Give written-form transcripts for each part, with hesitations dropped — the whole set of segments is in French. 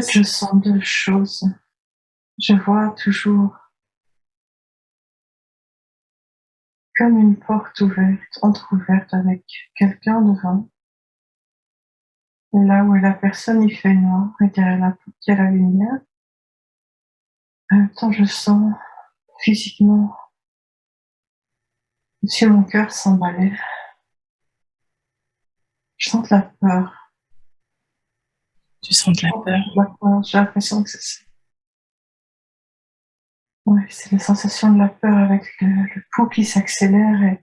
fait, je sens deux choses. Je vois toujours comme une porte ouverte, entrouverte avec quelqu'un devant. Et là où la personne, il fait noir, et derrière la porte, il y a la lumière. En même temps, je sens physiquement, comme si mon cœur s'emballait. Je sens de la peur. Tu sens de la peur? De la peur. J'ai l'impression que c'est, ouais, c'est la sensation de la peur avec le pouls qui s'accélère et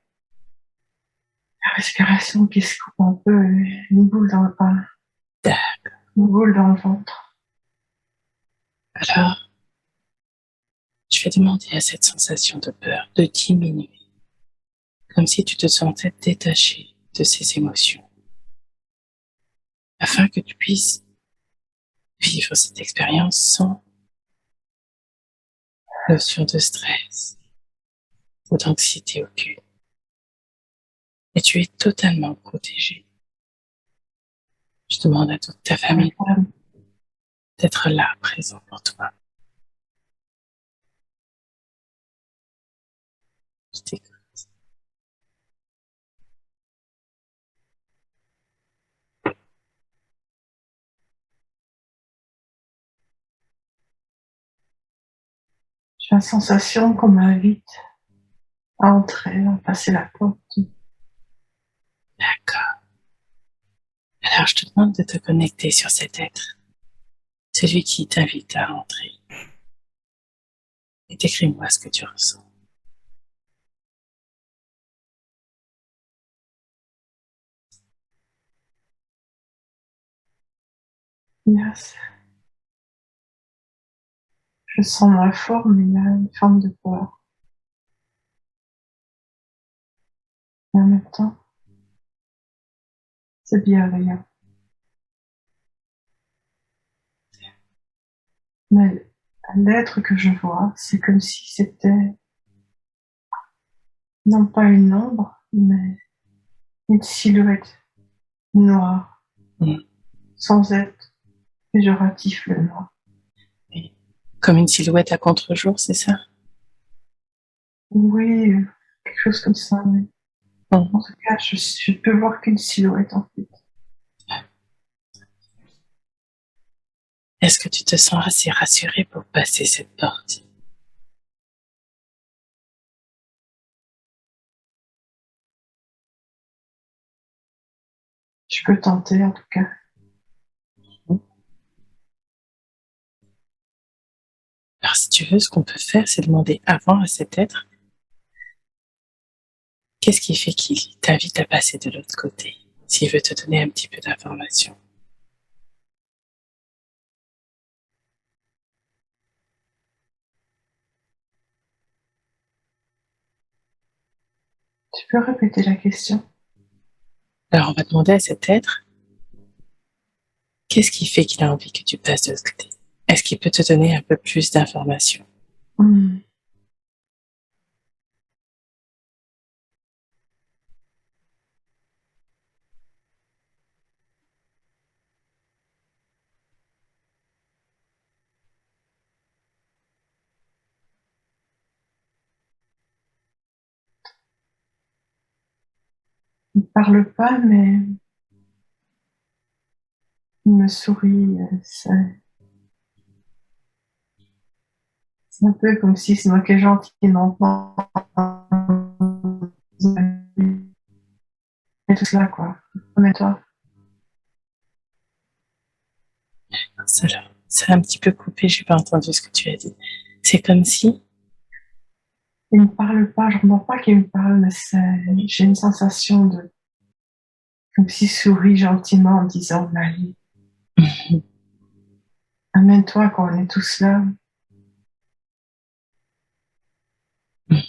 la respiration qui se coupe un peu, et une boule dans le ventre. Alors, je vais demander à cette sensation de peur de diminuer, comme si tu te sentais détaché de ces émotions, afin que tu puisses vivre cette expérience sans notion de stress ou d'anxiété aucune. Et tu es totalement protégé. Je demande à toute ta famille d'être là, présent pour toi. Je t'écoute. J'ai la sensation qu'on m'invite à entrer, à passer la porte. D'accord. Alors, je te demande de te connecter sur cet être, celui qui t'invite à entrer. Et décris-moi ce que tu ressens. Yes. Je sens ma forme, il y a une forme de peur. Et en même temps, c'est bienveillant. Mais l'être que je vois, c'est comme si c'était non pas une ombre, mais une silhouette noire, Mm. sans être péjoratif le noir. Et comme une silhouette à contre-jour, c'est ça? Oui, quelque chose comme ça, oui. En Mm. tout cas, je peux voir qu'une silhouette en fait. Est-ce que tu te sens assez rassuré pour passer cette porte? Je peux tenter en tout cas. Mm. Alors, si tu veux, ce qu'on peut faire, c'est demander avant à cet être qu'est-ce qui fait qu'il t'invite à passer de l'autre côté, s'il veut te donner un petit peu d'informations. Tu peux répéter la question? Alors, on va demander à cet être qu'est-ce qui fait qu'il a envie que tu passes de l'autre côté. Est-ce qu'il peut te donner un peu plus d'informations? Hmm. Il ne parle pas, mais il me sourit. C'est un peu comme s'il se moquait gentiment. Et tout cela, quoi. Remets-toi. Ça a un petit peu coupé, j'ai pas entendu ce que tu as dit. C'est comme si, Il ne parle pas, je ne comprends pas qu'il me parle, mais j'ai une sensation de, comme s'il sourit gentiment en disant, bah, allez, amène-toi quand on est tous là. Et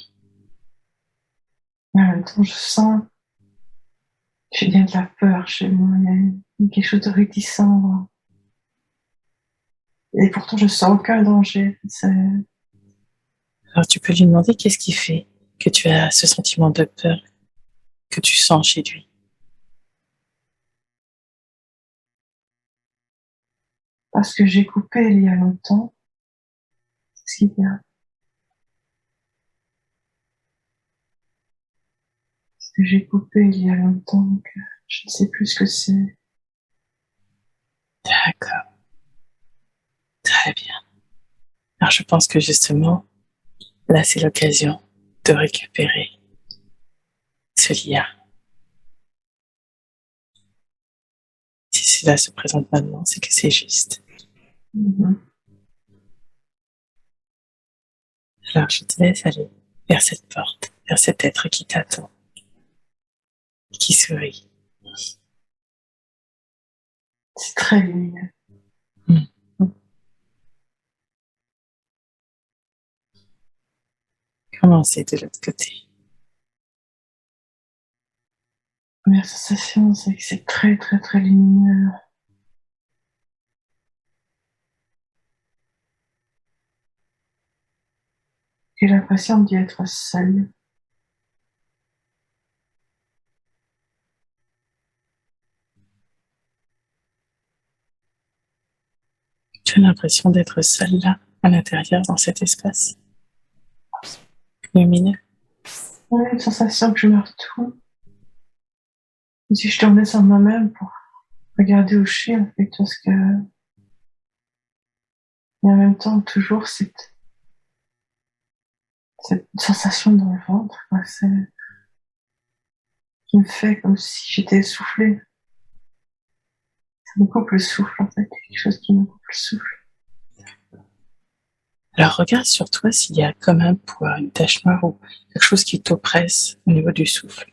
en même temps, je sens, j'ai bien de la peur chez moi, il y a quelque chose de réticent. Et pourtant, je sens aucun danger. alors tu peux lui demander qu'est-ce qui fait que tu as ce sentiment de peur que tu sens chez lui. parce que j'ai coupé il y a longtemps. Ce qui est bien. Parce que j'ai coupé il y a longtemps, donc je ne sais plus ce que c'est. D'accord, très bien. Alors je pense que justement, là c'est l'occasion de récupérer ce lien. Si cela se présente maintenant, c'est que c'est juste. Mhm. Alors je te laisse aller vers cette porte, vers cet être qui t'attend, qui sourit. C'est très lumineux. Mm. Comment c'est de l'autre côté? Première sensation, c'est que c'est très très très lumineux. J'ai l'impression d'y être seule. Tu as l'impression d'être seule là, à l'intérieur, dans cet espace lumineux. Ouais, une sensation que je me retourne. Comme si je tournais sur moi-même pour regarder où je suis, en fait, parce que, et en même temps, toujours cette sensation dans le ventre, quoi, qui me fait comme si j'étais essoufflée. Ça me coupe le souffle, en fait. Quelque chose qui me coupe le souffle. Alors regarde sur toi s'il y a comme un poids, une tache noire ou quelque chose qui t'oppresse au niveau du souffle.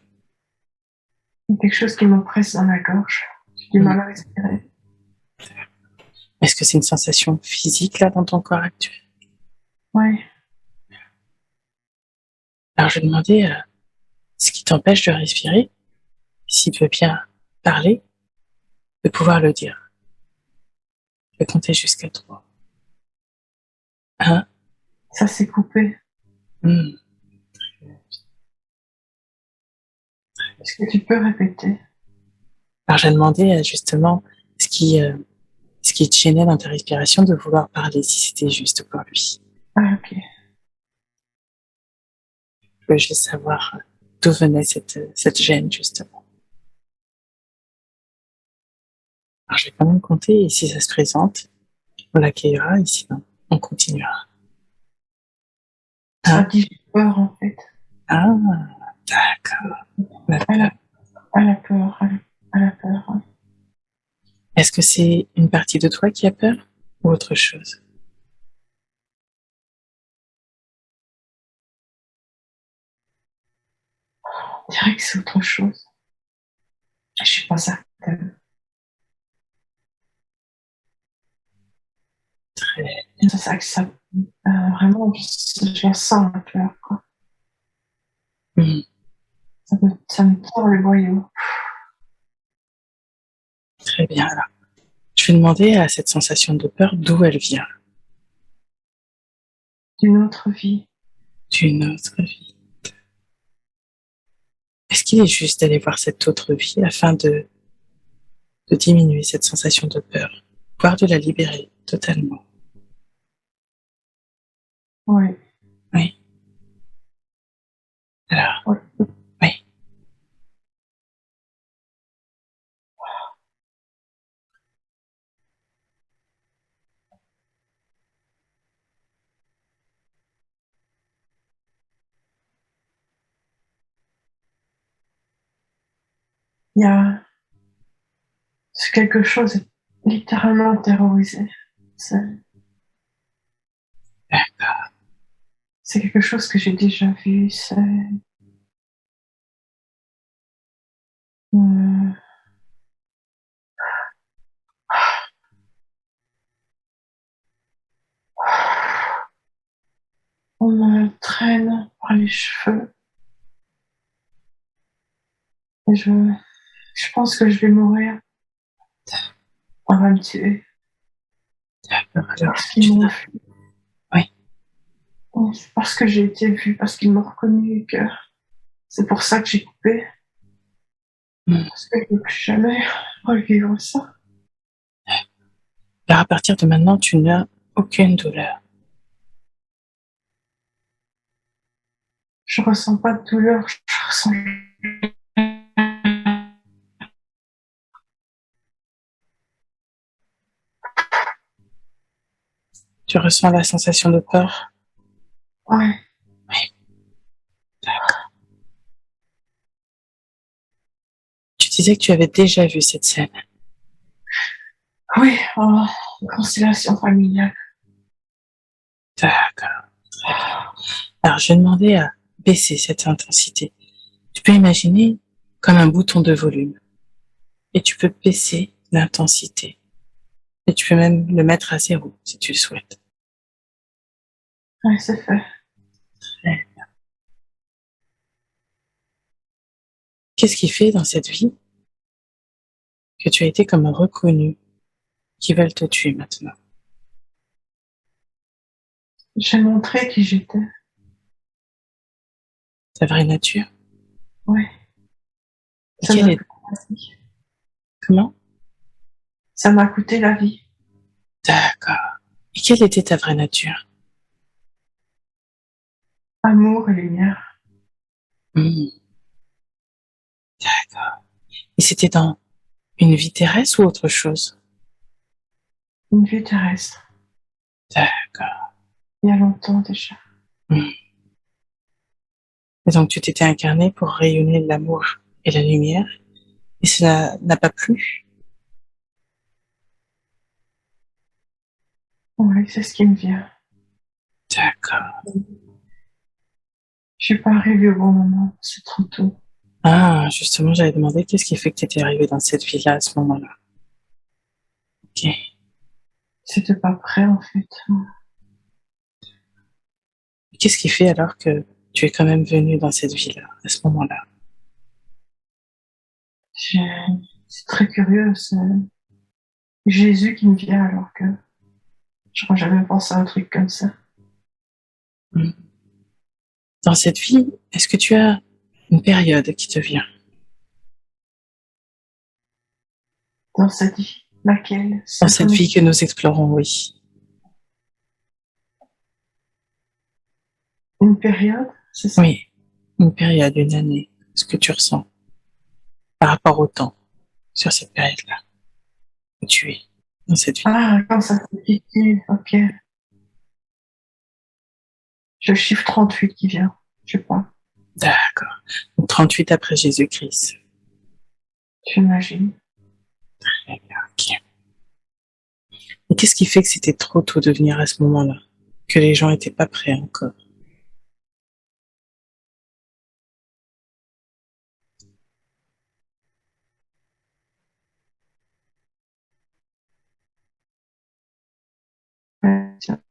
Il y a quelque chose qui m'oppresse dans la gorge. J'ai du mal à respirer. Est-ce que c'est une sensation physique là dans ton corps actuel? Ouais. Alors je vais demander ce qui t'empêche de respirer, s'il veut bien parler, de pouvoir le dire. Je vais compter jusqu'à 3. 1. Ça s'est coupé. Hmm. Est-ce que tu peux répéter? Alors j'ai demandé justement ce qui, euh, ce qui te gênait dans ta respiration de vouloir parler, si c'était juste pour lui. Ah, ok. Je voulais juste savoir d'où venait cette gêne justement. Alors je vais quand même compter et si ça se présente, on l'accueillera et sinon on continuera. Ça Ah, dit j'ai peur, en fait. ah, d'accord. La Elle peur. a, elle a peur. Elle a peur. Ouais. Est-ce que c'est une partie de toi qui a peur ou autre chose? On dirait que c'est autre chose. Je suis pas certaine. Très. C'est ça que ça, vraiment, je la sens, la peur, quoi. Hmm, Ça me tord le boyau. très bien. Alors, je vais demander à cette sensation de peur d'où elle vient, D'une autre vie. d'une autre vie. Est-ce qu'il est juste d'aller voir cette autre vie afin de diminuer cette sensation de peur, voire de la libérer totalement? Oui. Oui. Alors, Oui. oui. Il y a quelque chose est littéralement terrorisé. C'est c'est quelque chose que j'ai déjà vu. Euh, on me traîne par les cheveux et je pense que je vais mourir. On va me tuer D'accord. Alors, parce qu'ils m'ont vu. oui. C'est parce que j'ai été vue, parce qu'ils m'ont reconnu et que c'est pour ça que j'ai coupé. Hmm. Parce que je ne veux plus jamais revivre ça. Alors à partir de maintenant, tu n'as aucune douleur. Je ressens pas de douleur, je ressens. Tu ressens la sensation de peur? Ouais. Oui, d'accord. Tu disais que tu avais déjà vu cette scène. Oui, oh, constellation familiale. D'accord, très bien. Alors je vais demander à baisser cette intensité. Tu peux imaginer comme un bouton de volume et tu peux baisser l'intensité. Et tu peux même le mettre à 0 si tu le souhaites. Ouais, c'est fait. Très bien. Qu'est-ce qui fait dans cette vie que tu as été comme reconnu, qui veulent te tuer maintenant? J'ai montré qui j'étais. Ta vraie nature? Ouais, Et ça quelle m'a est... coûté la vie. Comment? Ça m'a coûté la vie. D'accord. Et quelle était ta vraie nature? Amour et lumière. Hmm, d'accord. Et c'était dans une vie terrestre ou autre chose? Une vie terrestre. D'accord. Il y a longtemps déjà. Hmm. Et donc tu t'étais incarné pour rayonner l'amour et la lumière, et cela n'a pas plu? Ouais, c'est ce qui me vient. D'accord. Je suis pas arrivée au bon moment, c'est trop tôt. Ah, justement, j'avais demandé qu'est-ce qui fait que tu étais arrivé dans cette vie-là à ce moment-là. Ok. C'était pas prêt en fait. Qu'est-ce qui fait alors que tu es quand même venu dans cette vie-là, à ce moment-là? C'est très curieux, c'est Jésus qui me vient alors que je n'aurais jamais pensé à un truc comme ça. Hmm. Dans cette vie, est-ce que tu as une période qui te vient? Dans cette vie, laquelle? Dans Celle cette qu'on est. vie que nous explorons, oui. Une période, c'est ça? Oui, une période, une année. Ce que tu ressens par rapport au temps sur cette période-là où tu es dans cette vie. Ah, quand ça s'est piqué, ok. Je chiffre 38 qui vient. Je sais pas, D'accord. Donc 38 après Jésus-Christ. j'imagine. Très bien, ok. Et qu'est-ce qui fait que c'était trop tôt de venir à ce moment-là? Que les gens n'étaient pas prêts encore? Ouais, tiens.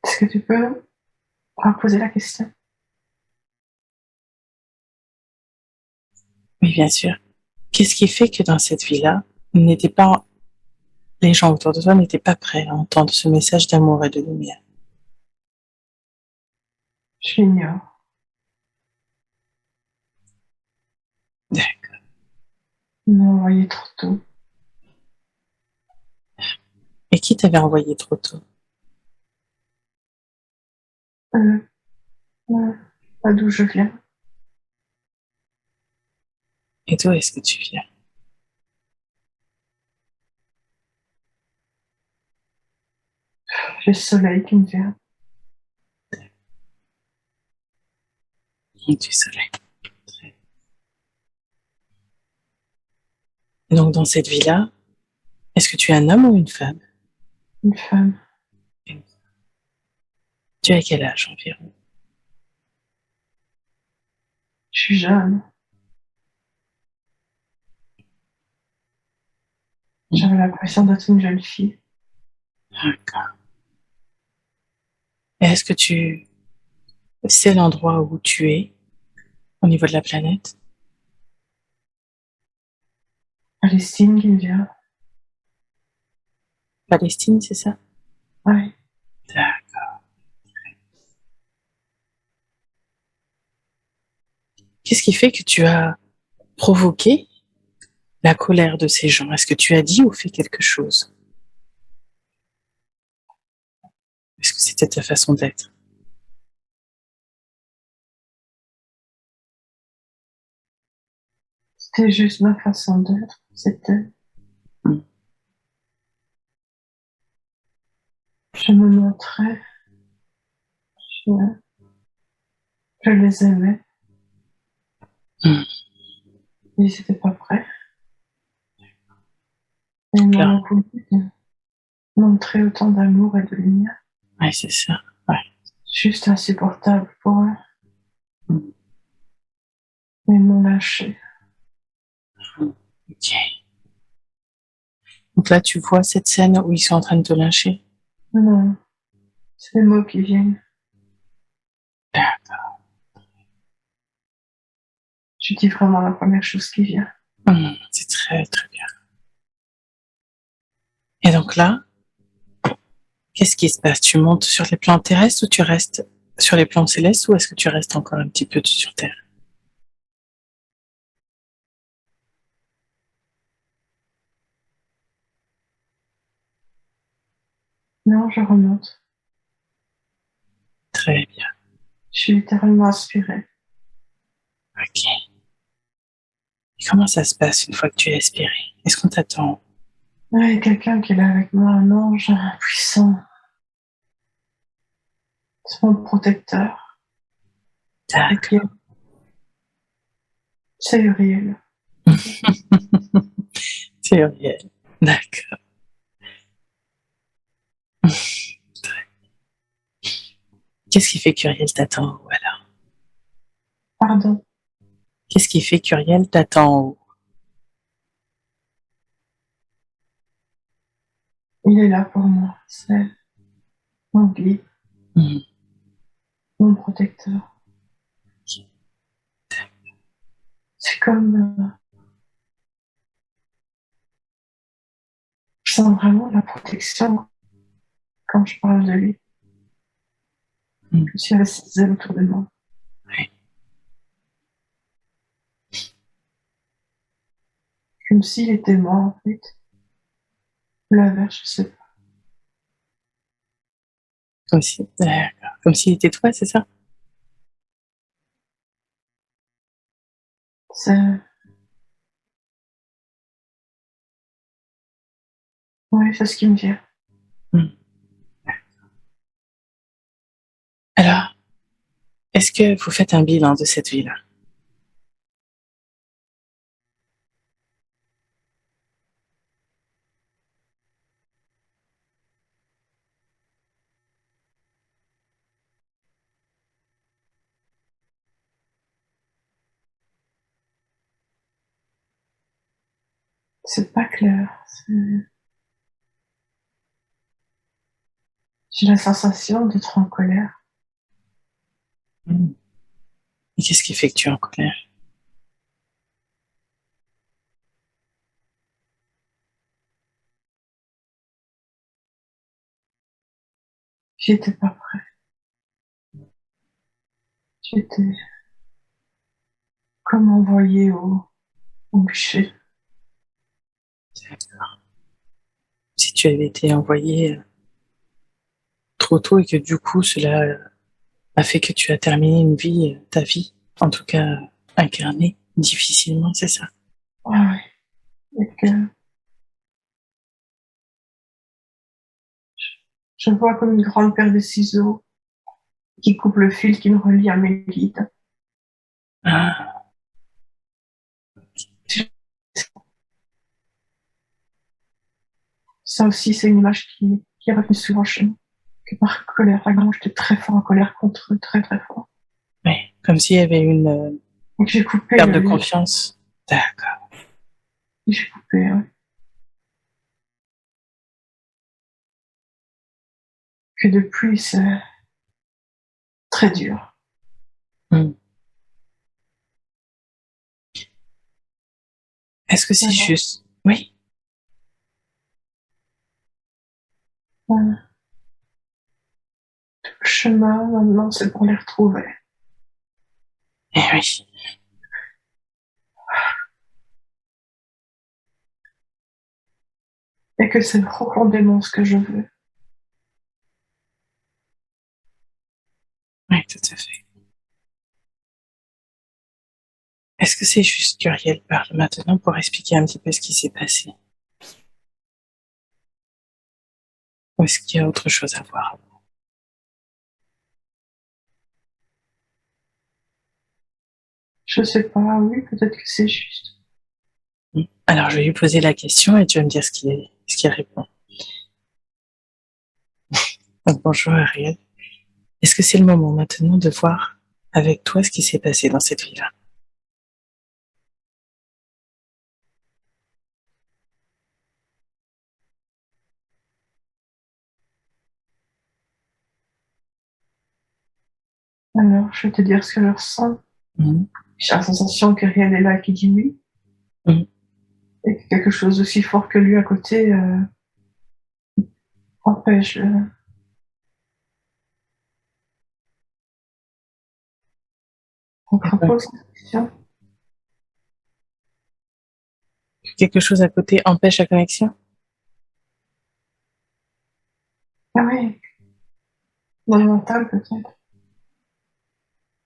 Est-ce que tu peux reposer la question? Oui, bien sûr. Qu'est-ce qui fait que dans cette vie-là, n'était pas, les gens autour de toi n'étaient pas prêts à entendre ce message d'amour et de lumière? Je l'ignore. D'accord. Ils m'ont envoyé trop tôt. Et qui t'avait envoyé trop tôt? Euh, ouais, pas d'où je viens. Et d'où est-ce que tu viens? J'ai le soleil qui me vient. Et du soleil. Et donc dans cette vie-là, est-ce que tu es un homme ou une femme? Une femme. Tu as quel âge environ? Je suis jeune. J'avais l'impression d'être une jeune fille. D'accord. Et est-ce que tu sais l'endroit où tu es au niveau de la planète? Palestine qui me vient. Palestine, c'est ça? Ouais. D'accord. Qu'est-ce qui fait que tu as provoqué la colère de ces gens? Est-ce que tu as dit ou fait quelque chose? Est-ce que c'était ta façon d'être? C'était juste ma façon d'être. C'était, Hmm. je me montrais, je, je les aimais, Hmm. et ils n'étaient pas prêts. Et ils Donc là, m'ont voulu de montrer autant d'amour et de lumière. ouais, c'est ça. Ouais. Juste insupportable pour eux. Hmm. Ils m'ont lâché. Ok. Donc là, tu vois cette scène où ils sont en train de te lyncher? Non, c'est les mots qui viennent. D'accord. Je dis vraiment la première chose qui vient. C'est très, très bien. Et donc là, qu'est-ce qui se passe? Tu montes sur les plans terrestres ou tu restes sur les plans célestes ou est-ce que tu restes encore un petit peu sur Terre? Non, je remonte. Très bien. Je suis littéralement inspirée. Ok. Et comment ça se passe une fois que tu es aspiré? Est-ce qu'on t'attend? Il y a quelqu'un qui est là avec moi, un ange puissant. C'est mon protecteur. D'accord. C'est Uriel. C'est Uriel. D'accord. Qu'est-ce qui fait qu'Uriel t'attend en haut alors? Pardon. Qu'est-ce qui fait qu'Uriel t'attend en haut? Il est là pour moi. C'est mon guide, Hmm. mon protecteur. C'est comme, je sens vraiment la protection quand je parle de lui. Hmm. Je suis avec ses ailes autour de moi. Ouais. Comme s'il était moi, en fait. Ou l'inverse, je sais pas. Comme si, d'accord. Comme s'il était toi, c'est ça? C'est, ouais, c'est ce qui me vient. Hmm. Alors, est-ce que vous faites un bilan de cette vie-là? C'est pas clair. J'ai la sensation d'être en colère. Hmm. Et qu'est-ce qui fait que tu es en colère? J'étais pas prête. J'étais comme envoyée au bûcher. Si tu avais été envoyé trop tôt et que du coup cela a fait que tu as terminé une vie, ta vie, en tout cas incarnée, difficilement, c'est ça? Ah ouais. Et que je vois comme une grande paire de ciseaux qui coupe le fil qui me relie à mes guides. Ah, Ça aussi, c'est une image qui est revenue souvent chez moi. Que par colère, vraiment, j'étais très fort en colère contre eux, très très fort. ouais, comme s'il y avait une Et que j'ai coupé perte le de lien. confiance. D'accord. J'ai coupé, ouais. Que depuis, c'est très dur. Hmm. Est-ce que c'est Voilà. juste? Oui. Voilà. Le chemin, maintenant, c'est pour les retrouver. Eh oui. et que c'est profondément ce que je veux. Oui, tout à fait. Est-ce que c'est juste qu'Uriel parle maintenant pour expliquer un petit peu ce qui s'est passé? Ou est-ce qu'il y a autre chose à voir? Je sais pas, oui, peut-être que c'est juste. Alors, je vais lui poser la question et tu vas me dire ce qu'il répond. Donc, bonjour Ariel. Est-ce que c'est le moment maintenant de voir avec toi ce qui s'est passé dans cette vie-là? Alors, je vais te dire ce que je ressens. Mmh. J'ai la sensation que rien n'est là qui dit oui, Mmh. et que quelque chose aussi fort que lui à côté empêche. Donc, je D'accord. pose la question. Quelque chose à côté empêche la connexion? Ah oui, dans le mental peut-être.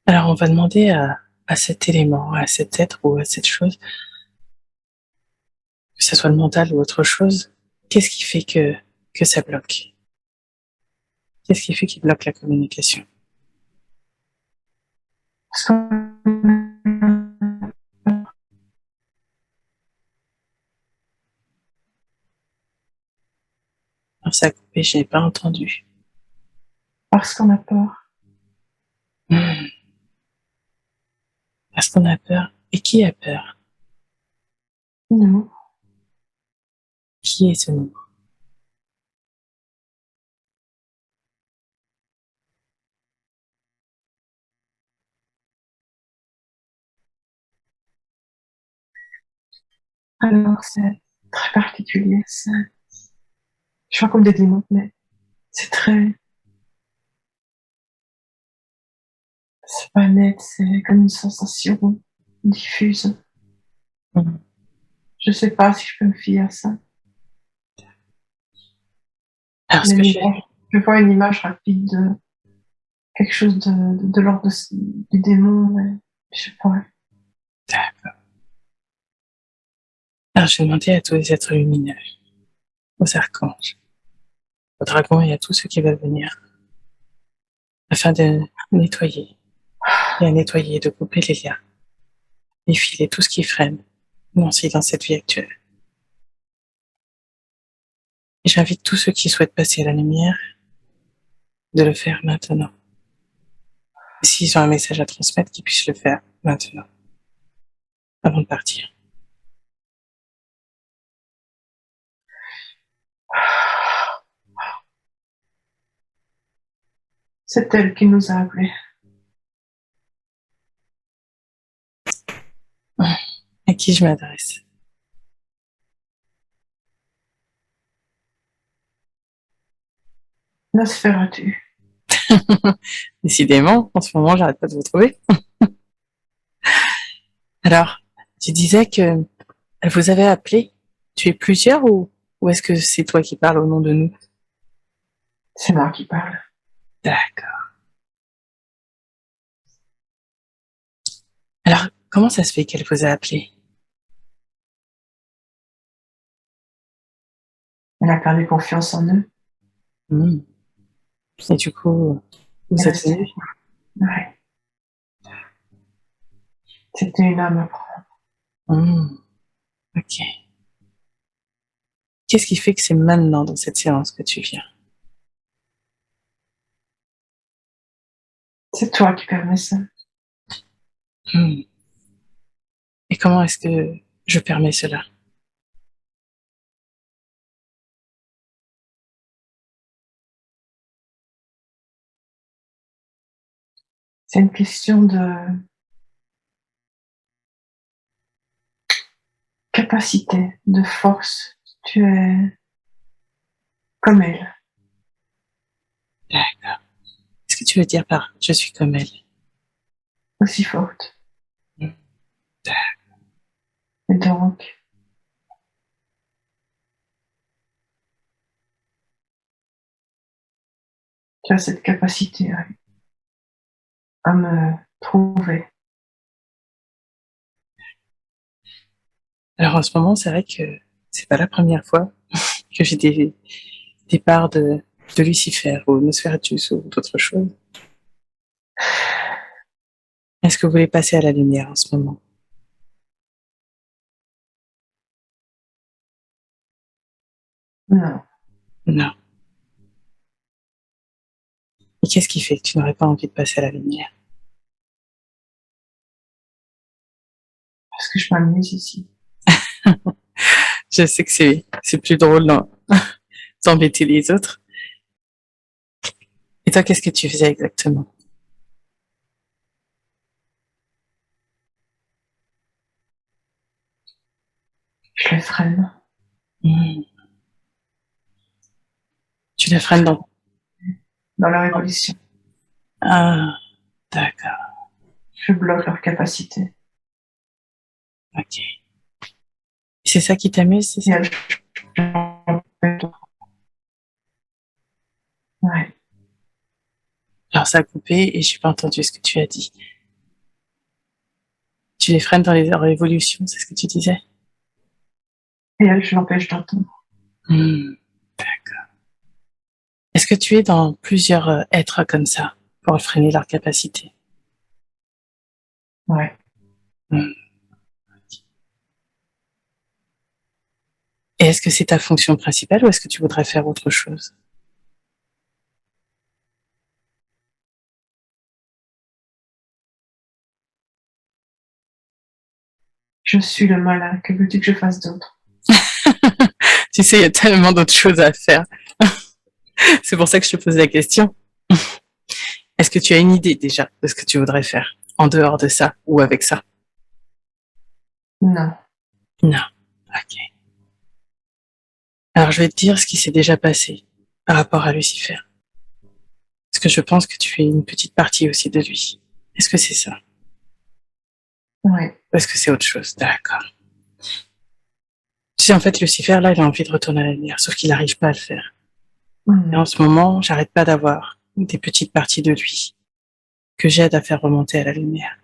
Alors, on va demander à cet élément, à cet être ou à cette chose, que ce soit le mental ou autre chose, qu'est-ce qui fait que ça bloque? Qu'est-ce qui fait qu'il bloque la communication? Parce Alors, ça a coupé, je n'ai pas entendu. qu'on a peur. Mmh. Parce qu'on a peur. Et qui a peur? Nous. Qui est ce nous? Alors, c'est très particulier. Je vois comme des démons, mais c'est très. C'est pas net, c'est comme une sensation diffuse. Mmh. Je sais pas si je peux me fier à ça. Alors, ce Mais que j'ai... je vois une image rapide de quelque chose de l'ordre du démon, mais je sais pas. D'accord. Alors, j'ai demandé à tous les êtres lumineux, aux archanges, aux dragons et à tous ceux qui veulent venir, afin de nettoyer, et à nettoyer, de couper les liens, les fils et tout ce qui freine, nous aussi dans cette vie actuelle. Et j'invite tous ceux qui souhaitent passer à la lumière de le faire maintenant. Et s'ils ont un message à transmettre, qu'ils puissent le faire maintenant, avant de partir. C'est elle qui nous a appelés. À qui je m'adresse? Nosferatu. Décidément, en ce moment, j'arrête pas de vous trouver. Alors, tu disais que elle vous avait appelé. Tu es plusieurs ou est-ce que c'est toi qui parles au nom de nous? C'est moi qui parle. D'accord. Alors, comment ça se fait qu'elle vous a appelé? Elle a perdu confiance en eux. Hmm. Et du coup, vous Elle êtes restait. venu? Ouais. C'était une âme à prendre. Hmm. Ok. Qu'est-ce qui fait que c'est maintenant dans cette séance que tu viens? C'est toi qui permets ça. Hmm. Et comment est-ce que je permets cela? C'est une question de capacité, de force. Tu es comme elle, D'accord. Qu'est-ce que tu veux dire par je suis comme elle? aussi forte. Hmm. Et donc, Tu as cette capacité à me trouver. Alors en ce moment, c'est vrai que c'est pas la première fois que j'ai des parts de Lucifer ou Nosferatu ou d'autres choses. Est-ce que vous voulez passer à la lumière en ce moment? Non, Non. Et qu'est-ce qui fait que tu n'aurais pas envie de passer à la lumière? parce que je m'amuse ici. Je sais que c'est plus drôle d'embêter les autres. Et toi, qu'est-ce que tu faisais exactement? Je les freine Hmm. Tu les freines dans... dans leur évolution. Ah, d'accord. Je bloque leur capacité. Ok. C'est ça qui t'amuse, c'est Et ça? elles ouais. Alors ça a coupé et j'ai pas entendu ce que tu as dit. Tu les freines dans leur évolution, c'est ce que tu disais? Et elles, je l'empêche d'entendre. Hmm. Est-ce que tu es dans plusieurs êtres comme ça pour freiner leur capacité? Ouais. Hmm. Et est-ce que c'est ta fonction principale ou est-ce que tu voudrais faire autre chose? Je suis le malin. Que veux-tu que je fasse d'autre? Tu sais, il y a tellement d'autres choses à faire. C'est pour ça que je te pose la question. Est-ce que tu as une idée déjà de ce que tu voudrais faire en dehors de ça ou avec ça? Non. Non. Ok. Alors je vais te dire ce qui s'est déjà passé par rapport à Lucifer. Parce que je pense que tu es une petite partie aussi de lui. Est-ce que c'est ça? Ouais. Ou est-ce que c'est autre chose? D'accord. Tu sais, en fait, Lucifer, là, il a envie de retourner à la lumière, sauf qu'il n'arrive pas à le faire. Et en ce moment, j'arrête pas d'avoir des petites parties de lui que j'aide à faire remonter à la lumière.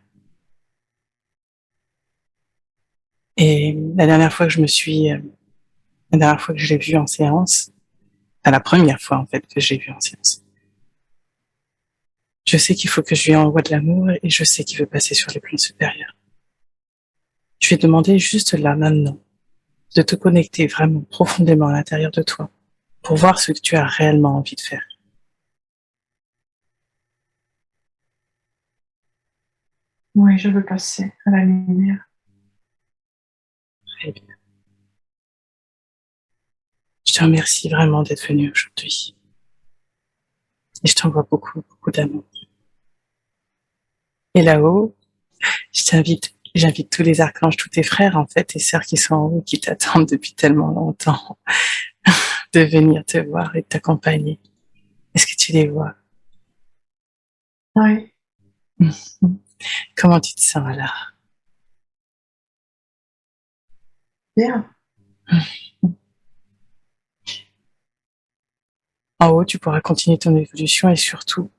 Et la dernière fois que je l'ai vu en séance, enfin, la première fois, en fait, que j'ai vu en séance, je sais qu'il faut que je lui envoie de l'amour et je sais qu'il veut passer sur les plans supérieurs. Je lui ai demandé juste là, maintenant, de te connecter vraiment profondément à l'intérieur de toi pour voir ce que tu as réellement envie de faire. Oui, je veux passer à la lumière. Très bien. Je te remercie vraiment d'être venu aujourd'hui. Et je t'envoie beaucoup, beaucoup d'amour. Et là-haut, j'invite tous les archanges, tous tes frères, en fait, et sœurs qui sont en haut, qui t'attendent depuis tellement longtemps, de venir te voir et de t'accompagner. Est-ce que tu les vois? Oui, Comment tu te sens là? bien. En haut, tu pourras continuer ton évolution et surtout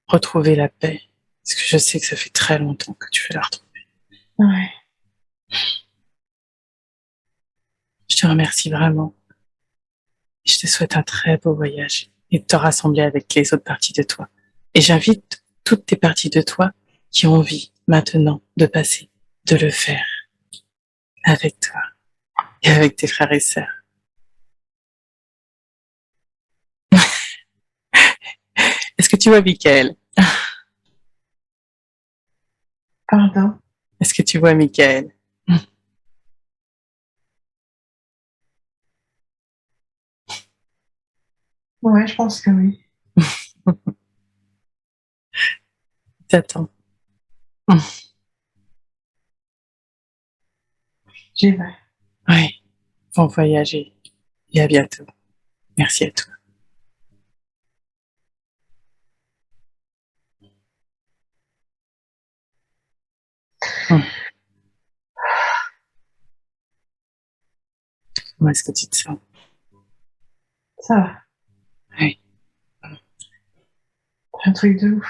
retrouver la paix. Parce que je sais que ça fait très longtemps que tu veux la retrouver. Oui. Je te remercie vraiment. Je te souhaite un très beau voyage et de te rassembler avec les autres parties de toi. Et j'invite toutes tes parties de toi qui ont envie maintenant de passer, de le faire avec toi et avec tes frères et sœurs. Est-ce que tu vois Michael? Pardon. Est-ce que tu vois Michael? Ouais, je pense que oui. T'attends. J'y vais. Oui, bon voyage et à bientôt. Merci à toi. Comment est-ce que tu te sens? Ça va. Oui. Un truc de ouf.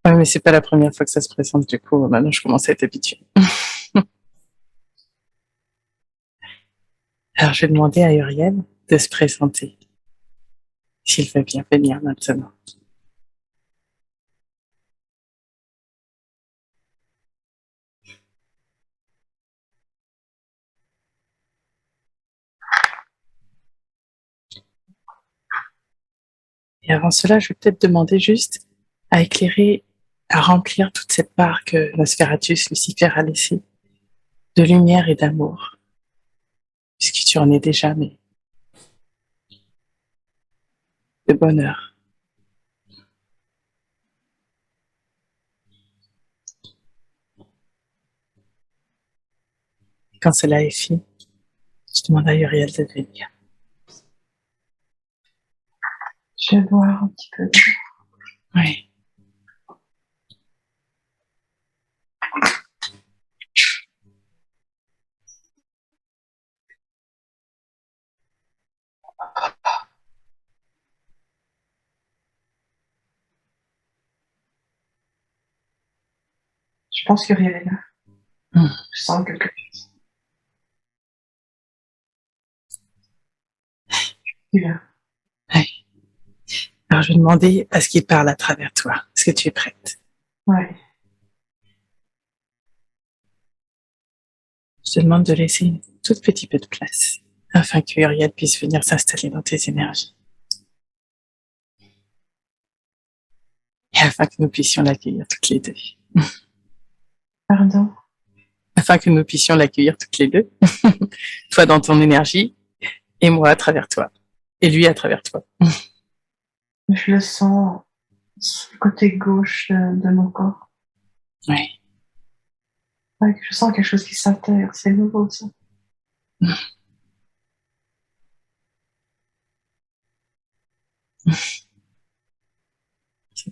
Ouais, mais c'est pas la première fois que ça se présente, du coup, maintenant je commence à être habituée. Alors je vais demander à Uriel de se présenter, s'il veut bien venir maintenant. Et avant cela, je vais peut-être demander juste à éclairer, à remplir toute cette part que Nosferatus, Lucifer a laissée, de lumière et d'amour, puisque tu en es déjà, mais de bonheur. Et quand cela est fait, je demande à Uriel de venir. Je vais boire un petit peu. Oui. Je pense qu'Uriel est là. Mmh. Je sens quelque chose. Il est là. Oui. Alors je vais demander à ce qu'il parle à travers toi. Est-ce que tu es prête? Ouais. Je te demande de laisser une toute petite peu de place afin que Uriel puisse venir s'installer dans tes énergies. Et afin que nous puissions l'accueillir toutes les deux. Pardon. Afin que nous puissions l'accueillir toutes les deux. Toi dans ton énergie et moi à travers toi. Et lui à travers toi. Je le sens sur le côté gauche de mon corps. Oui. Ouais, je sens quelque chose qui s'intègre. C'est nouveau, ça.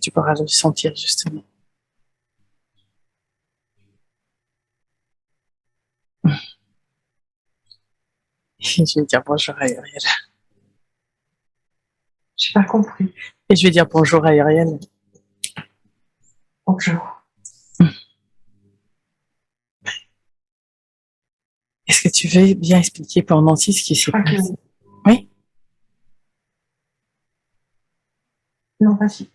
Tu pourras le sentir justement. Et je vais dire bonjour à Uriel. J'ai pas compris. Et je vais dire bonjour à Uriel. Bonjour. Est-ce que tu veux bien expliquer pour Nancy ce qui s'est passé? Oui? Non, vas-y.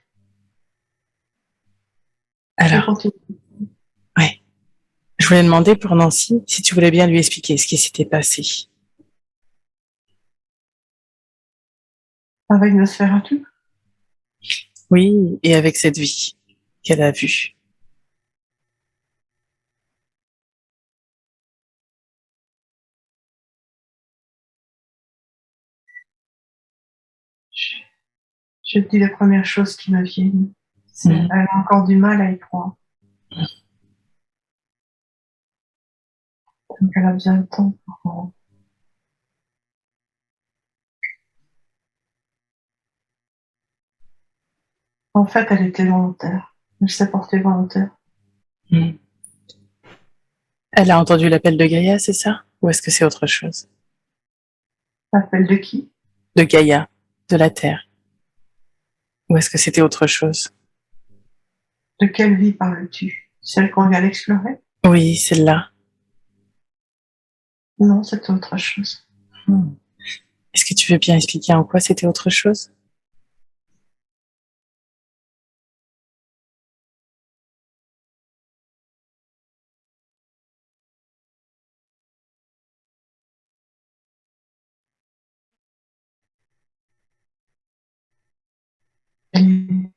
Alors, ouais. Je voulais demander pour Nancy si tu voulais bien lui expliquer ce qui s'était passé. Avec Nosferatu. Oui, et avec cette vie qu'elle a vue. Je dis les premières choses qui me viennent. Elle a encore du mal à y croire. Donc elle a besoin de temps pour... En fait, elle était volontaire. Elle s'est portée volontaire. Mm. Elle a entendu l'appel de Gaïa, c'est ça? Ou est-ce que c'est autre chose? L'appel de qui? De Gaïa, de la Terre. Ou est-ce que c'était autre chose? De quelle vie parles-tu? Celle qu'on vient d'explorer? Oui, celle-là. Non, c'est autre chose. Mm. Est-ce que tu veux bien expliquer en quoi c'était autre chose? Et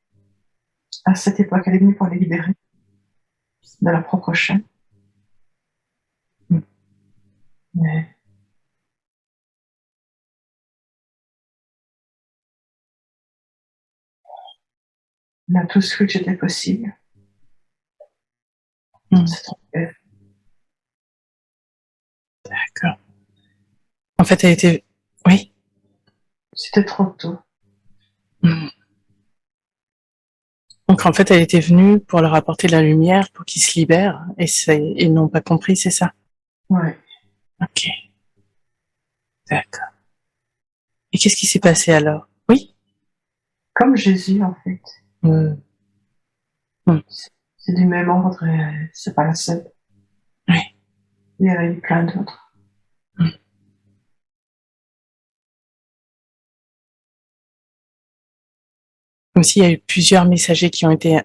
à cette époque, elle est venue pour les libérer de leur propre chaîne. Mais on a tous cru que c'était possible. Mm. C'est trompé. D'accord. En fait, elle était... Oui. C'était trop tôt. Mm. Donc en fait, elle était venue pour leur apporter la lumière, pour qu'ils se libèrent, et ils n'ont pas compris, c'est ça? Ouais. Ok, d'accord. Et qu'est-ce qui s'est passé alors? Oui? Comme Jésus, en fait. Mm. Mm. C'est du même ordre et c'est pas la seule. Oui. Il y en a eu plein d'autres. Mm. Comme s'il y a eu plusieurs messagers qui ont été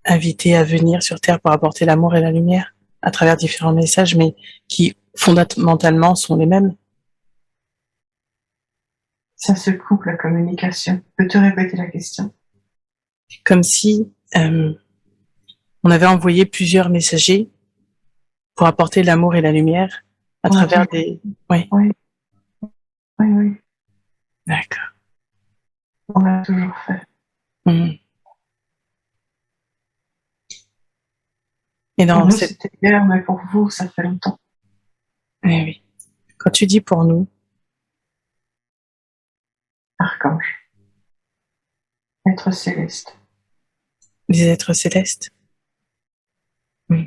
invités à venir sur Terre pour apporter l'amour et la lumière à travers différents messages, mais qui fondamentalement sont les mêmes. Ça se coupe la communication. Peux-tu répéter la question? Comme si on avait envoyé plusieurs messagers pour apporter l'amour et la lumière à On a travers toujours, des... Oui, oui, oui, oui, d'accord. on l'a toujours fait. Mm. Et Pour dans nous, cette... c'était hier, mais pour vous, ça fait longtemps. Oui, oui. Quand tu dis pour nous, Archange, être céleste. les êtres célestes, mm.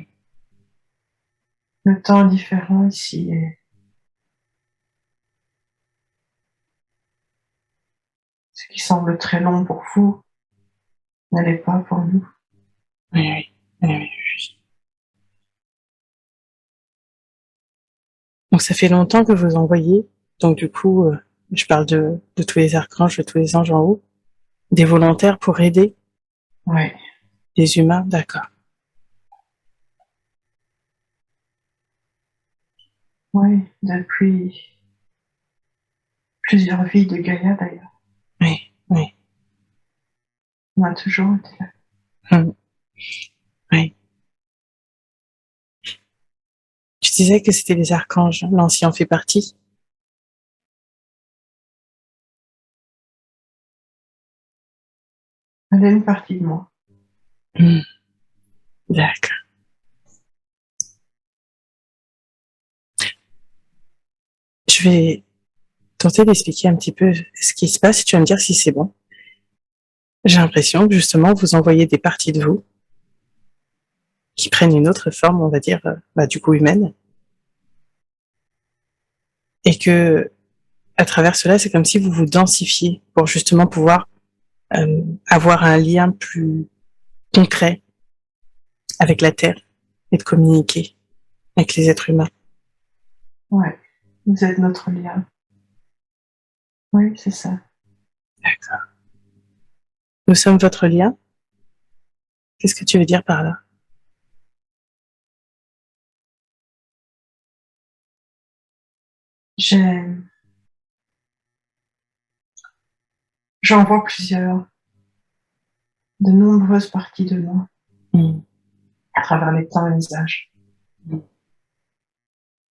Le temps est différent ici et ce qui semble très long pour vous ne l'est pas pour nous. Oui, oui, oui, oui, oui. Donc ça fait longtemps que vous envoyez, donc du coup, je parle de tous les archanges, de tous les anges en haut, des volontaires pour aider Oui, les humains, d'accord. oui, depuis plusieurs vies de Gaïa d'ailleurs. Oui, oui, On a toujours été là. mm. Oui. Tu disais que c'était les archanges, l'ancien en fait partie. Elle est une partie de moi. Mm. D'accord. Je vais tenter d'expliquer un petit peu ce qui se passe et tu vas me dire si c'est bon. J'ai l'impression que justement vous envoyez des parties de vous qui prennent une autre forme, on va dire, du coup humaine, et que à travers cela, c'est comme si vous vous densifiez pour justement pouvoir avoir un lien plus concret avec la Terre et de communiquer avec les êtres humains. Ouais, vous êtes notre lien. Oui, c'est ça. D'accord. Nous sommes votre lien. Qu'est-ce que tu veux dire par là? J'ai, j'en vois plusieurs, de nombreuses parties de moi, Mm. à travers les temps et les âges, Mm.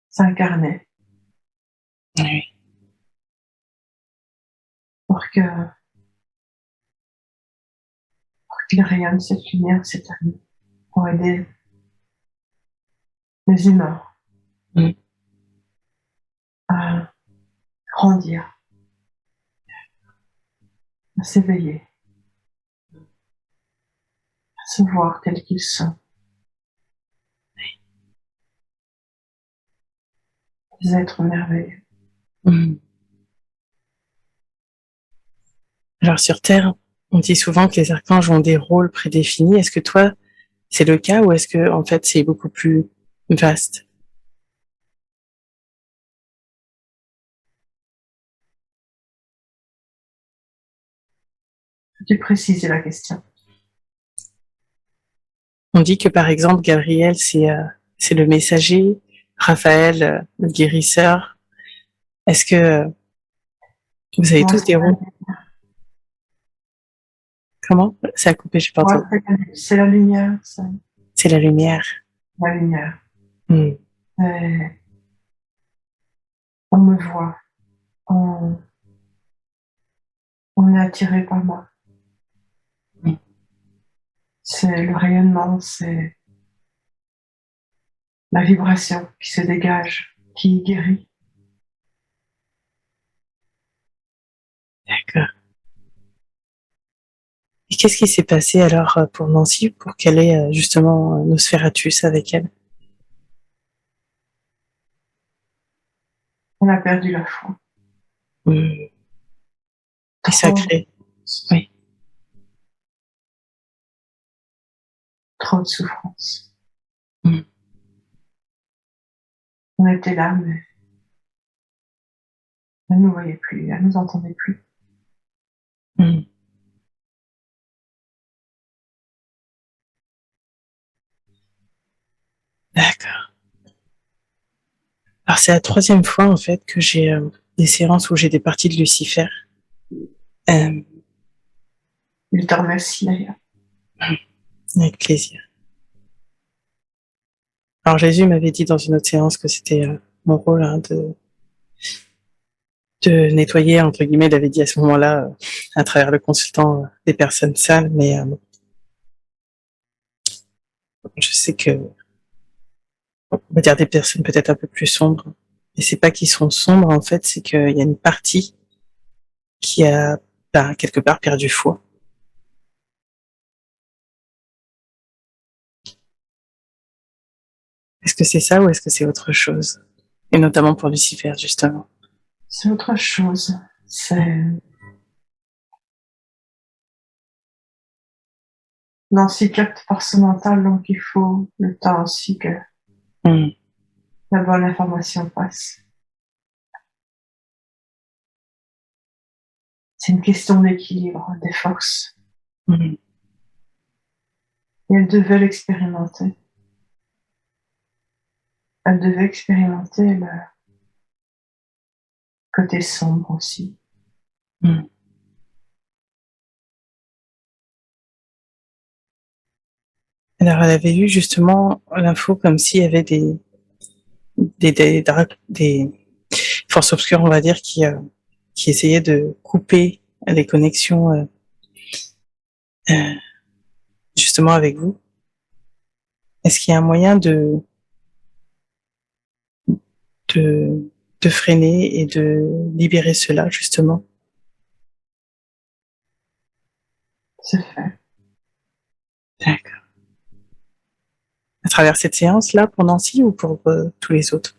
s'incarner Oui. pour que, qu'il rayonne cette lumière, cette amie, pour aider les humains Mm. à grandir, à s'éveiller, à se voir tels qu'ils sont, des êtres merveilleux. Mm. Alors sur Terre, on dit souvent que les archanges ont des rôles prédéfinis. Est-ce que toi, c'est le cas ou est-ce que en fait c'est beaucoup plus vaste? Peux-tu préciser la question? On dit que par exemple Gabriel c'est le messager, Raphaël le guérisseur. Est-ce que vous avez Moi, tous des rôles? Comment? Ça a coupé, j'ai pas entendu. c'est la lumière, c'est C'est la lumière. la lumière. Mm. Et on me voit, on, on est attiré par moi. Mm. C'est le rayonnement, c'est la vibration qui se dégage, qui guérit. D'accord. Et qu'est-ce qui s'est passé alors pour Nancy pour qu'elle ait justement Nosferatus avec elle? On a perdu la foi. Mm. Et Trop, sacré. Oui. trop de souffrance. Mm. On était là, mais elle ne nous voyait plus, elle ne nous entendait plus. Mm. D'accord. Alors c'est la troisième fois en fait que j'ai des séances où j'ai des parties de Lucifer. Euh, Il te remercie d'ailleurs. avec plaisir. Alors Jésus m'avait dit dans une autre séance que c'était mon rôle hein, de nettoyer, entre guillemets, il avait dit à ce moment-là, à travers le consultant, des personnes sales, mais je sais que, on va dire des personnes peut-être un peu plus sombres. Et c'est pas qu'ils sont sombres, en fait, c'est qu'il y a une partie qui a, ben, quelque part perdu foi. Est-ce que c'est ça ou est-ce que c'est autre chose? Et notamment pour Lucifer, justement. C'est autre chose. C'est Nancy capte par ce mental, donc il faut le temps aussi que Mm. la bonne information passe. C'est une question d'équilibre, des forces. Mm. Et elle devait l'expérimenter. Elle devait expérimenter le côté sombre aussi. Mm. Alors, elle avait eu justement l'info comme s'il y avait des forces obscures, on va dire, qui essayaient de couper les connexions euh, justement avec vous. Est-ce qu'il y a un moyen de, de freiner et de libérer cela, justement? C'est fait. D'accord. À travers cette séance-là, pour Nancy ou pour tous les autres?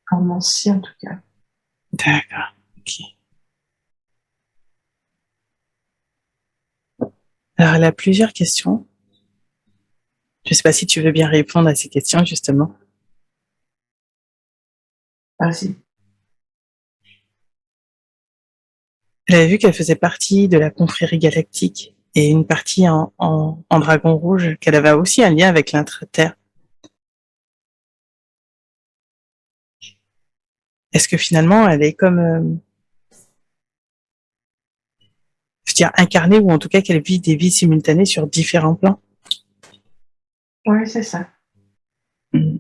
Pour Nancy, en tout cas. D'accord. Ok. Alors, elle a plusieurs questions. Je ne sais pas si tu veux bien répondre à ces questions, justement. Vas-y. Elle avait vu qu'elle faisait partie de la confrérie galactique et une partie en dragon rouge, qu'elle avait aussi un lien avec l'intra-terre. Est-ce que finalement, elle est comme, je veux dire, incarnée ou en tout cas qu'elle vit des vies simultanées sur différents plans? Oui, c'est ça. Hmm.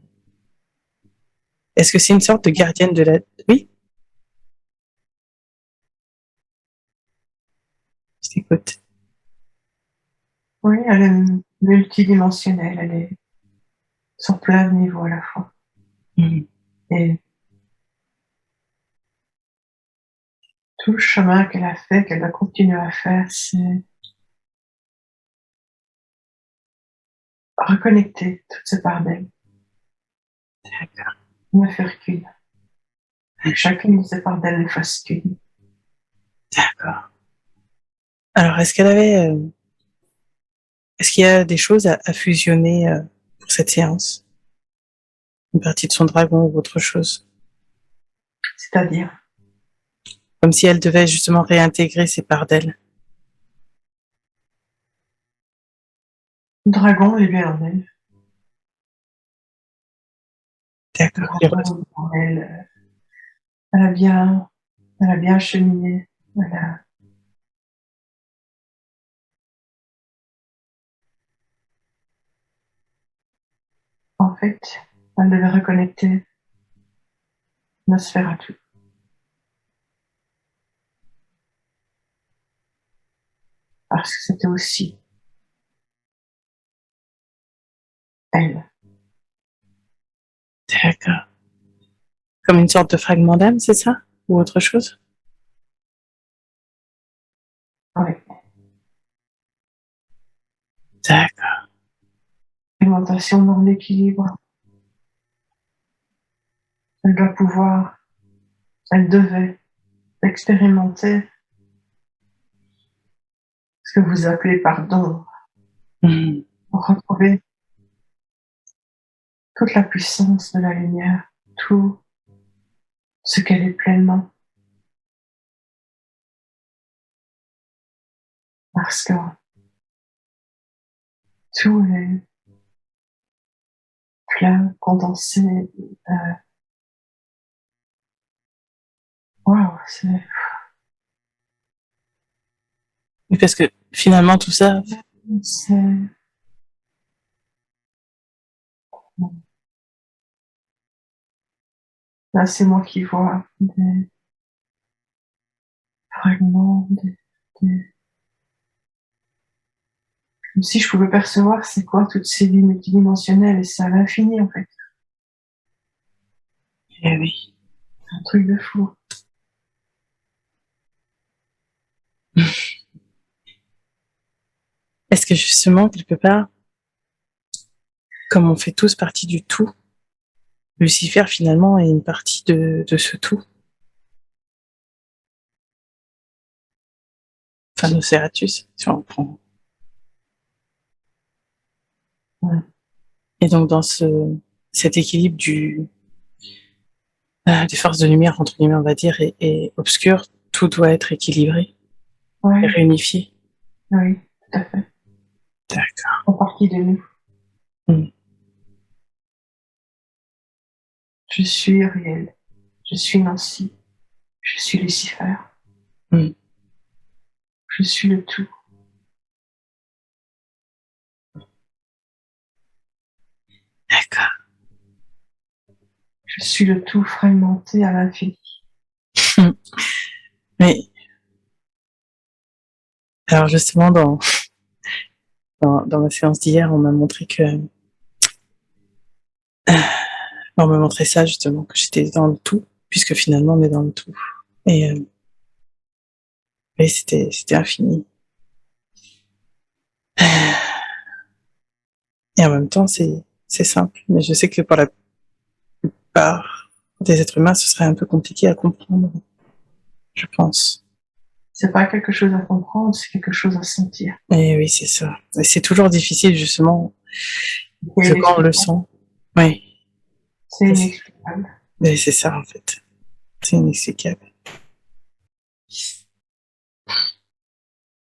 Est-ce que c'est une sorte de gardienne de la... Oui, je t'écoute. Oui, elle est multidimensionnelle. Elle est sur plein de niveaux à la fois. Hmm. Et tout le chemin qu'elle a fait, qu'elle va continuer à faire, c'est reconnecter toutes ces parts d'elle. D'accord. Ne faire qu'une. Chacune de ces parts d'elle ne fasse qu'une. D'accord. Alors, est-ce qu'il y a des choses à fusionner pour cette séance? Une partie de son dragon ou autre chose? C'est-à-dire, Comme si elle devait justement réintégrer ces parts d'elle. le dragon est bien en elle. Le D'accord. dragon est en elle. Elle a bien, elle a bien cheminé. Elle a, en fait, elle devait reconnecter Nosferatu. Parce que c'était aussi elle. D'accord. Comme une sorte de fragment d'âme, c'est ça? Ou autre chose? Oui. D'accord. Alimentation dans l'équilibre. Elle doit pouvoir, elle devait d'expérimenter ce que vous appelez pardon, pour retrouver toute la puissance de la lumière, tout ce qu'elle est pleinement. Parce que tout est plein, condensé. Waouh, c'est Oui, parce que finalement, tout ça, c'est là, c'est moi qui vois des fragments, comme si je pouvais percevoir c'est quoi toutes ces vies multidimensionnelles et c'est à l'infini en fait. eh oui. C'est un truc de fou. Est-ce que justement, quelque part, comme on fait tous partie du tout, Lucifer finalement est une partie de ce tout. Enfin, Nosferatu, si on reprend. Ouais. Et donc dans cet équilibre des forces de lumière, entre guillemets, on va dire, et obscur, tout doit être équilibré et Ouais, réunifié. oui, tout à fait. D'accord. En partie de nous. Mm. Je suis réel. Je suis Nancy. Je suis Lucifer. Mm. Je suis le tout. D'accord. Je suis le tout fragmenté à l'infini. Mais alors justement, dans ma séance d'hier, on m'a montré que on m'a montré ça justement, que j'étais dans le tout, puisque finalement on est dans le tout. Et, et c'était infini. Et en même temps, c'est simple. Mais je sais que pour la plupart des êtres humains, ce serait un peu compliqué à comprendre, je pense. C'est pas quelque chose à comprendre, c'est quelque chose à sentir. Et oui, c'est ça. Et c'est toujours difficile, justement, C'est parce que quand on le inexplicable. sent, oui, C'est inexplicable. et c'est ça en fait. C'est inexplicable.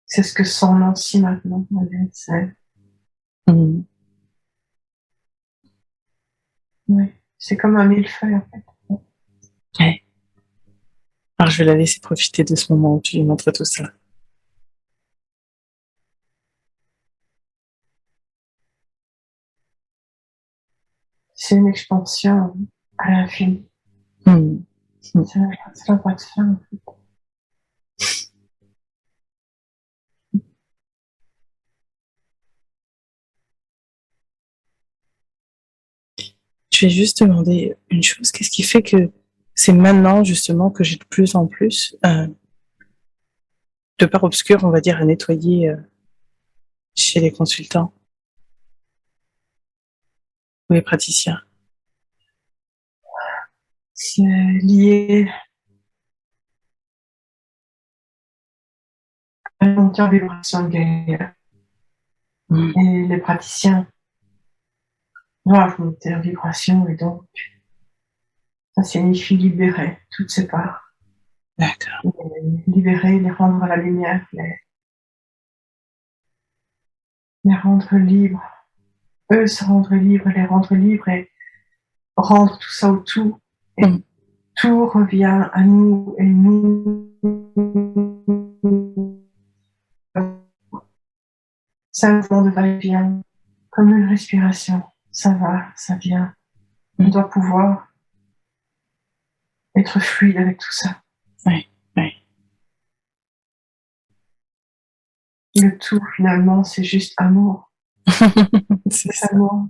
C'est ce que sent Nancy maintenant. C'est, Mmh. ouais. C'est comme un millefeuille, en fait. Ouais. Alors je vais la laisser profiter de ce moment où tu lui montres tout ça. C'est une expansion à l'infini. Mmh. Mmh. Ça n'a pas de fin. Je vais juste demander une chose. Qu'est-ce qui fait que c'est maintenant justement que j'ai de plus en plus de part obscure, on va dire, à nettoyer chez les consultants ou les praticiens. C'est lié à la montée en vibration de guerrière. Mmh. Et les praticiens doivent monter en vibration et donc ça signifie libérer toutes ces parts. D'accord. Libérer, les rendre à la lumière, les rendre libres. Eux se rendre libres, les rendre libres et rendre tout ça au tout. Et Mmh. tout revient à nous et nous. C'est un mouvement de va-et-vient, comme une respiration. Ça va, ça vient. On doit pouvoir être fluide avec tout ça. Oui, oui. Le tout, finalement, c'est juste amour. C'est C'est ça. amour,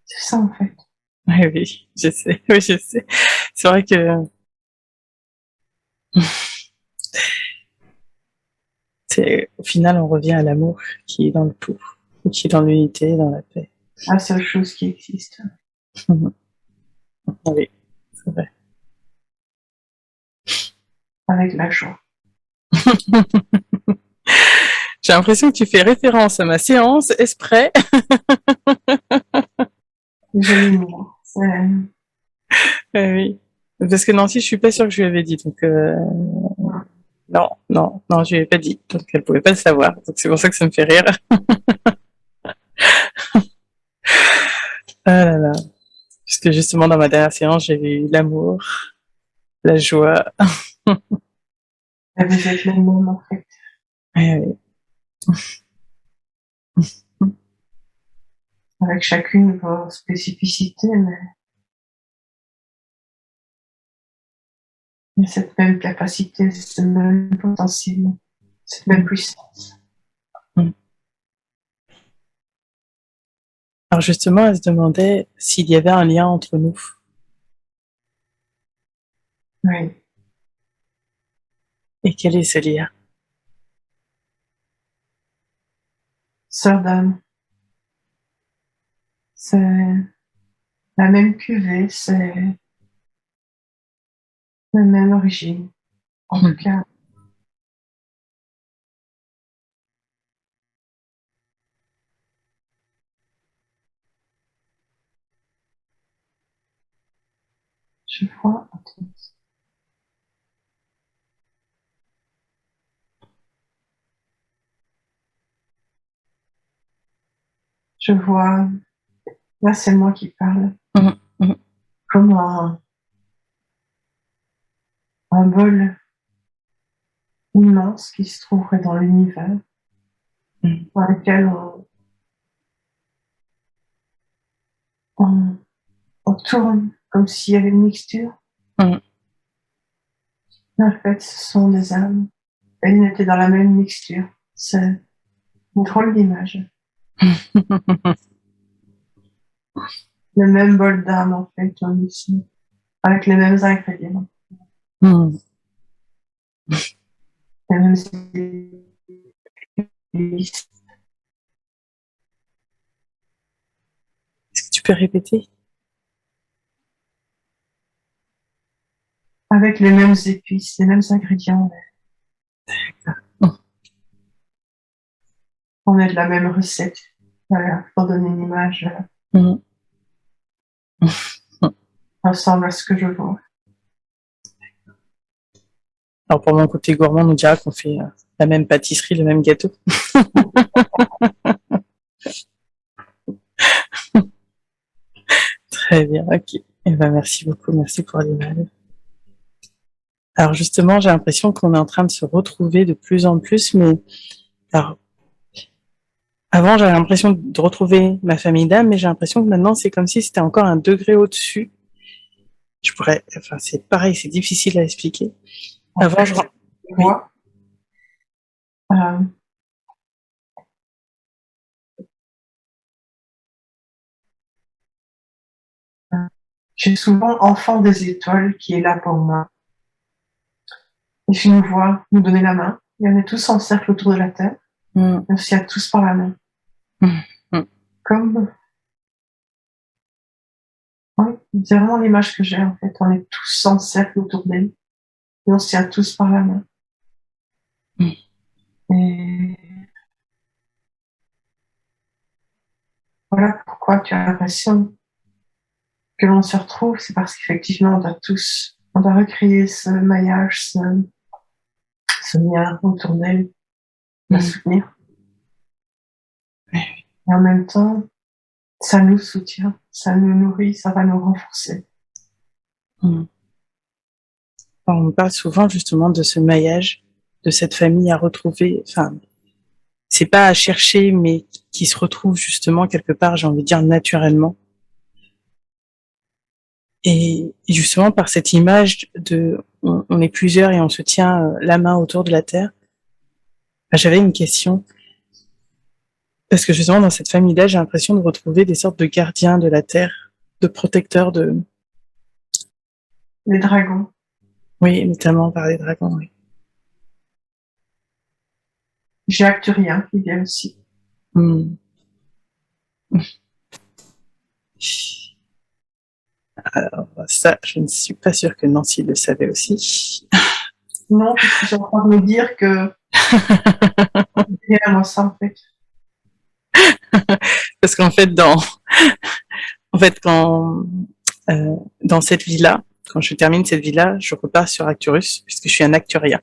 c'est ça, en fait. Oui, oui, je sais. Oui, je sais. C'est vrai que c'est, au final, on revient à l'amour qui est dans le tout, qui est dans l'unité, dans la paix. La seule chose qui existe. Oui, c'est vrai. avec la joie. J'ai l'impression que tu fais référence à ma séance exprès. Joli mot. Oui. Parce que Nancy, je suis pas sûre que je lui avais dit. Donc, non, non, non, je lui avais pas dit. Donc, elle pouvait pas le savoir. Donc, c'est pour ça que ça me fait rire. Ah là là. Puisque justement, dans ma dernière séance, j'avais eu l'amour, la joie. Et vous êtes les mêmes en fait. Oui, oui. Avec chacune vos spécificités, mais il y a cette même capacité, ce même potentiel, cette même puissance. Alors justement, elle se demandait s'il y avait un lien entre nous. Oui. Et quel est ce lien? Sœur d'âme. C'est la même cuvée, c'est la même origine. En tout cas, je vois, je vois, là c'est moi qui parle, comme un bol immense qui se trouverait dans l'univers, dans lequel on, on tourne comme s'il y avait une mixture. En fait, ce sont des âmes. Et ils étaient dans la même mixture. C'est une drôle d'image. Le même bol d'âme, en fait, on ici, avec les mêmes ingrédients, les mêmes épices, Est-ce que tu peux répéter? avec les mêmes épices, les mêmes ingrédients. On est de la même recette. Voilà, pour donner une image, ressemble à ce que je vois. Alors pour mon côté gourmand, on dirait qu'on fait la même pâtisserie, le même gâteau. Très bien, ok. Eh ben, merci beaucoup, merci pour l'image. Alors justement, j'ai l'impression qu'on est en train de se retrouver de plus en plus, mais alors, avant j'avais l'impression de retrouver ma famille d'âme, mais j'ai l'impression que maintenant c'est comme si c'était encore un degré au-dessus. Enfin c'est pareil, c'est difficile à expliquer. Avant, je Oui. J'ai souvent enfant des étoiles qui est là pour moi. Et je nous vois nous donner la main. Et on est tous en cercle autour de la Terre. Et on s'y a tous par la main. Comme, oui, c'est vraiment l'image que j'ai en fait. On est tous en cercle autour d'elle. Et on s'y a tous par la main. Et voilà pourquoi tu as l'impression que l'on se retrouve. C'est parce qu'effectivement, on doit recréer ce maillage, ce lien autour d'elle, la soutenir. Et en même temps, ça nous soutient, ça nous nourrit, ça va nous renforcer. On parle souvent justement de ce maillage, de cette famille à retrouver. Enfin, c'est pas à chercher, mais qui se retrouve justement quelque part, j'ai envie de dire naturellement. Et justement par cette image de, on est plusieurs et on se tient la main autour de la terre. J'avais une question parce que justement dans cette famille-là, j'ai l'impression de retrouver des sortes de gardiens de la terre, de protecteurs de. Les dragons. Oui, notamment par les dragons. Oui. J'ai Acturien qui vient aussi. Alors ça, je ne suis pas sûre que Nancy le savait aussi. Non, puisque je suis en train de me dire que rien avant ça, en fait. Parce qu'en fait, quand dans cette vie-là, quand je termine cette vie-là, je repars sur Acturus, puisque je suis un Acturien.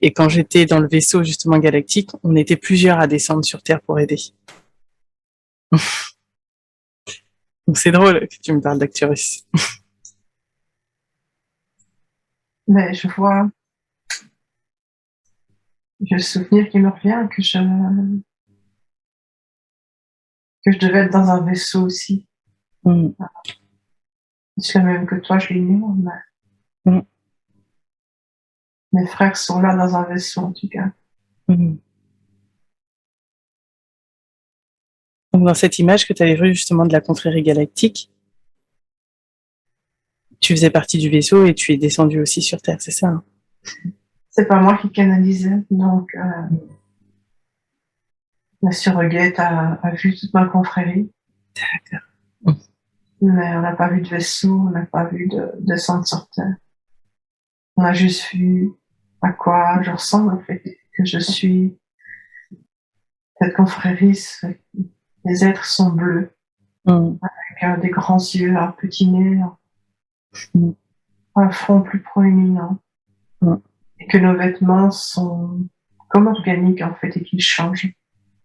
Et quand j'étais dans le vaisseau justement galactique, on était plusieurs à descendre sur Terre pour aider. Donc c'est drôle que tu me parles d'Acturus. Mais je vois, j'ai le souvenir qui me revient que je devais être dans un vaisseau aussi. Mm. C'est le même que toi, je l'ignore, mais Mm. mes frères sont là dans un vaisseau, en tout cas. Mm. Donc dans cette image que tu avais vue justement de la confrérie galactique, tu faisais partie du vaisseau et tu es descendu aussi sur Terre, c'est ça, hein? C'est pas moi qui canalisais, donc la surroguette a vu toute ma confrérie, D'accord. Mm. mais on n'a pas vu de vaisseau, on n'a pas vu de descente sur Terre. On a juste vu à quoi je ressemble, en fait, que je suis cette confrérie. Les êtres sont bleus, Mm. avec des grands yeux, un petit nez, Mm. un front plus proéminent, Mm. et que nos vêtements sont comme organiques, en fait, et qu'ils changent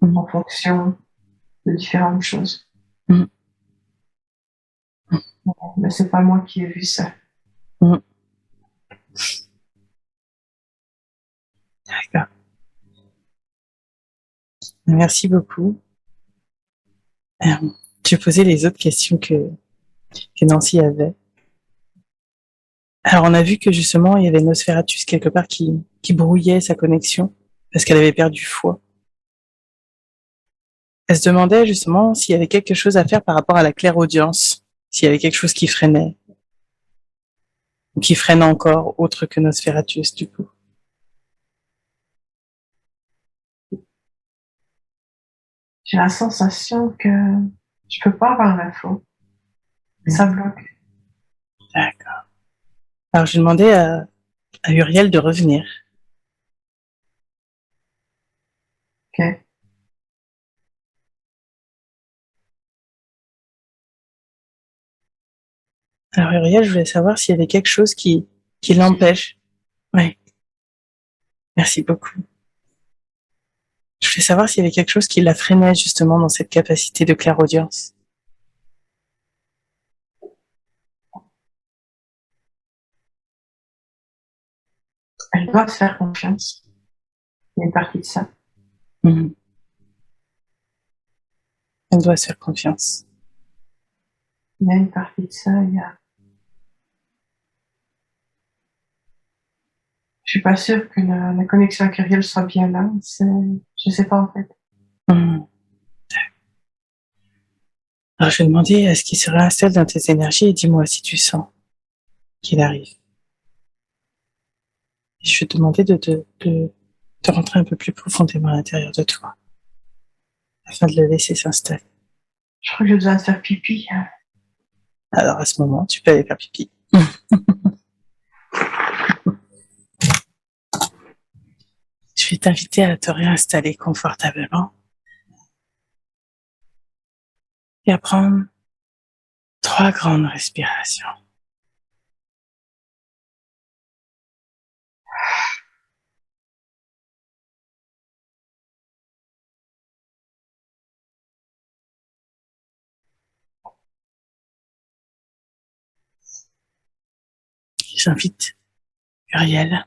Mm. en fonction de différentes choses. Mm. Mais c'est pas moi qui ai vu ça. Mm. D'accord. Merci beaucoup. Euh, tu posais les autres questions que Nancy avait. Alors, on a vu que justement, il y avait Nosferatus quelque part qui brouillait sa connexion parce qu'elle avait perdu foi. Elle se demandait justement s'il y avait quelque chose à faire par rapport à la clairaudience, s'il y avait quelque chose qui freinait, ou qui freine encore, autre que Nosferatus, du coup. J'ai la sensation que je peux pas avoir l'info. Ça bloque. D'accord. Alors, j'ai demandé à Uriel de revenir. Ok. Alors, Uriel, je voulais savoir s'il y avait quelque chose qui l'empêche. Oui, merci beaucoup. Je voulais savoir s'il y avait quelque chose qui la freinait justement dans cette capacité de clairaudience. Elle doit se faire confiance. Il y a une partie de ça. Mmh. Elle doit se faire confiance. Il y a une partie de ça. Je suis pas sûre que la connexion avec Ariel soit bien là. Je sais pas, en fait. Mmh. Alors, je vais demander à ce qu'il se réinstalle dans tes énergies et dis-moi si tu sens qu'il arrive. Et je vais te demander de rentrer un peu plus profondément à l'intérieur de toi afin de le laisser s'installer. Je crois que j'ai besoin de faire pipi. Alors, à ce moment, tu peux aller faire pipi. Je vais t'inviter à te réinstaller confortablement et à prendre 3 grandes respirations. J'invite Uriel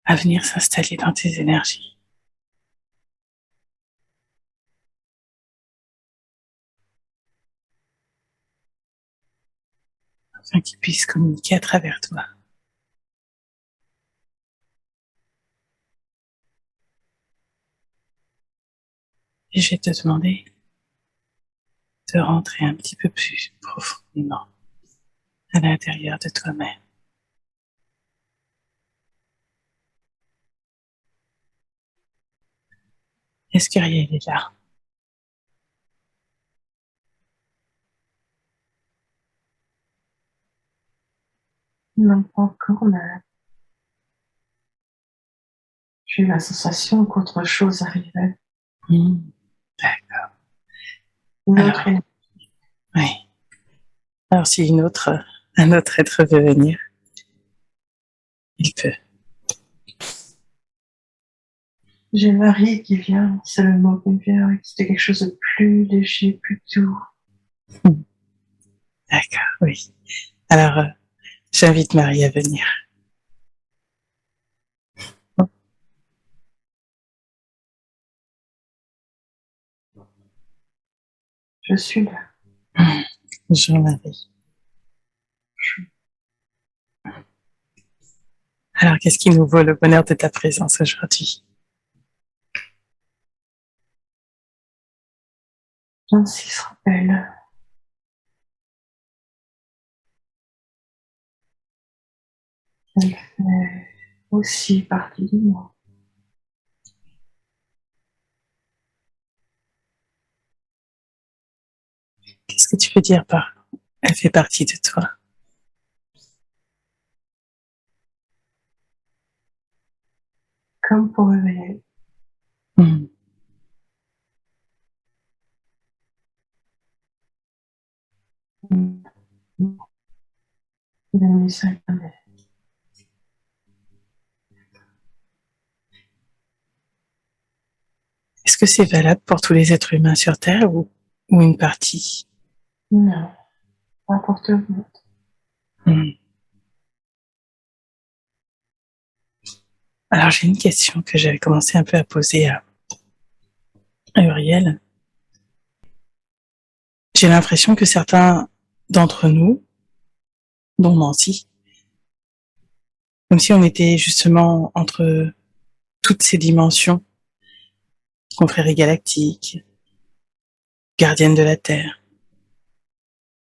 à venir s'installer dans tes énergies afin qu'il puisse communiquer à travers toi. Et je vais te demander de rentrer un petit peu plus profondément à l'intérieur de toi-même. Est-ce qu'Uriel est là? Non, pas encore, mais J'ai eu la sensation qu'autre chose arrivait. D'accord. Une autre Alors, énergie. oui. Alors, si un autre être veut venir, il peut. J'ai Marie qui vient, c'est le mot qui me vient. C'était quelque chose de plus léger, plus doux. D'accord, oui. Alors, j'invite Marie à venir. Je suis là. Bonjour Marie. Alors, qu'est-ce qui nous vaut le bonheur de ta présence aujourd'hui? Nancy se rappelle. Elle fait aussi partie de moi. Qu'est-ce que tu veux dire par elle fait partie de toi? Comme pour réveiller. Mmh. Il a mis ça jamais. Est-ce que c'est valable pour tous les êtres humains sur Terre ou une partie? Non, pas pour tout le monde. Mmh. Alors, j'ai une question que j'avais commencé un peu à poser à Uriel. J'ai l'impression que certains d'entre nous, dont Nancy, comme si on était justement entre toutes ces dimensions, confrérie galactique, gardienne de la Terre,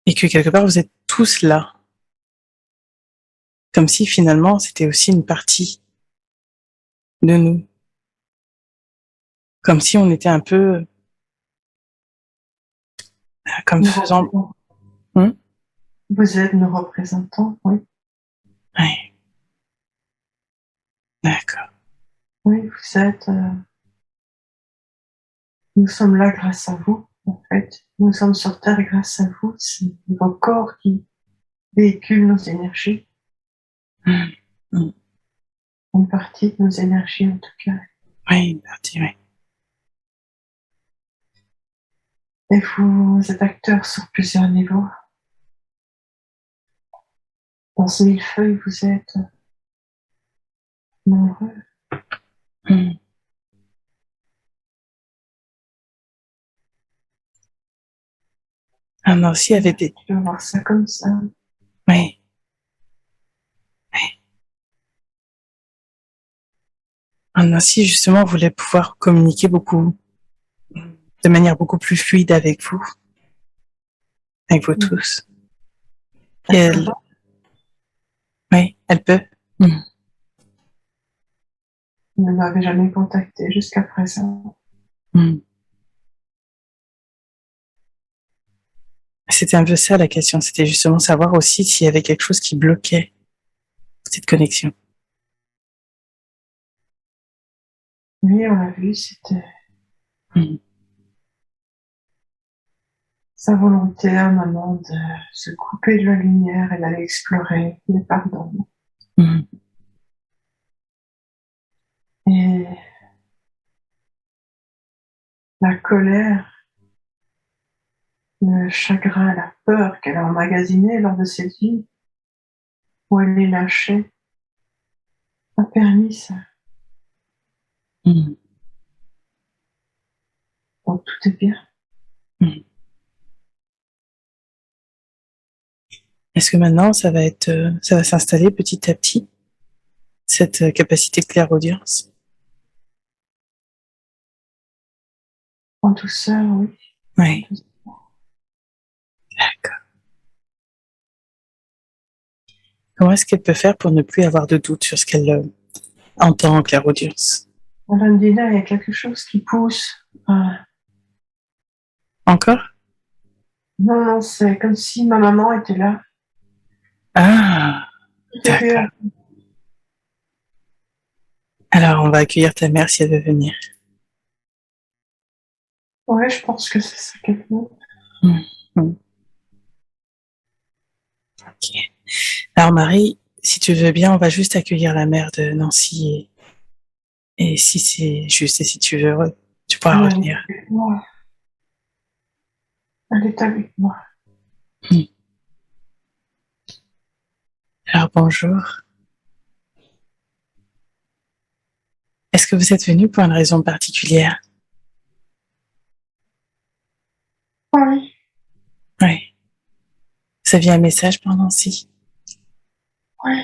et que quelque part vous êtes tous là, comme si finalement c'était aussi une partie de nous, comme si on était un peu comme Nos faisant... représentants. Vous êtes nos représentants, oui. Ouais, d'accord. Oui, vous êtes. Nous sommes là grâce à vous, en fait. Nous sommes sur Terre grâce à vous. C'est vos corps qui véhiculent nos énergies. Mmh. Une partie de nos énergies, en tout cas. Oui, une partie, oui. Et vous êtes acteurs sur plusieurs niveaux. Dans ce millefeuille, vous êtes nombreux. Mmh. Ah, Nancy avait des... Je peux voir ça comme ça. Oui. Ah, Nancy, justement, voulait pouvoir communiquer beaucoup, de manière beaucoup plus fluide avec vous tous. Et elle, oui, elle peut. Mmh. Vous ne m'avez jamais contacté jusqu'à présent. Mmh. C'était un peu ça la question, c'était justement savoir aussi s'il y avait quelque chose qui bloquait cette connexion. Oui, on l'a vu, c'était Mmh. sa volonté à maman de se couper de la lumière et d'aller explorer les pardons. Mmh. Et la colère, le chagrin, la peur qu'elle a emmagasinée lors de cette vie, où elle les lâchait, a permis ça. Mmh. Donc tout est bien. Mmh. Est-ce que maintenant ça va s'installer petit à petit, cette capacité de clairaudience? En douceur, oui. Oui. D'accord. Comment est-ce qu'elle peut faire pour ne plus avoir de doute sur ce qu'elle entend en clairaudience? Madame Dina, il y a quelque chose qui pousse. Encore? Non, non, c'est comme si ma maman était là. Ah, Tout était d'accord. Alors, on va accueillir ta mère si elle veut venir. Ouais, je pense que c'est ça qu'elle veut. Mm. Ok. Alors, Marie, si tu veux bien, on va juste accueillir la mère de Nancy et si c'est juste et si tu veux, tu pourras Elle revenir. est avec moi. Elle est avec moi. Mm. Alors, bonjour. Est-ce que vous êtes venu pour une raison particulière? Oui, Oui. Vous aviez un message pour Nancy? oui.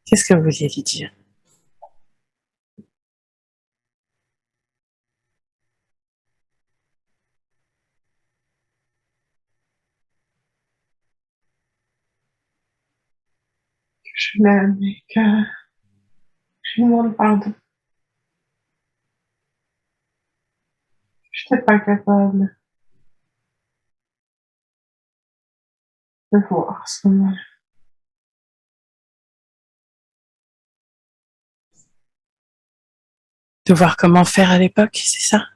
Qu'est-ce que vous vouliez lui dire? Je l'aime et que je lui demande pardon. Je n'étais pas capable de voir ce moment. De voir comment faire à l'époque, c'est ça?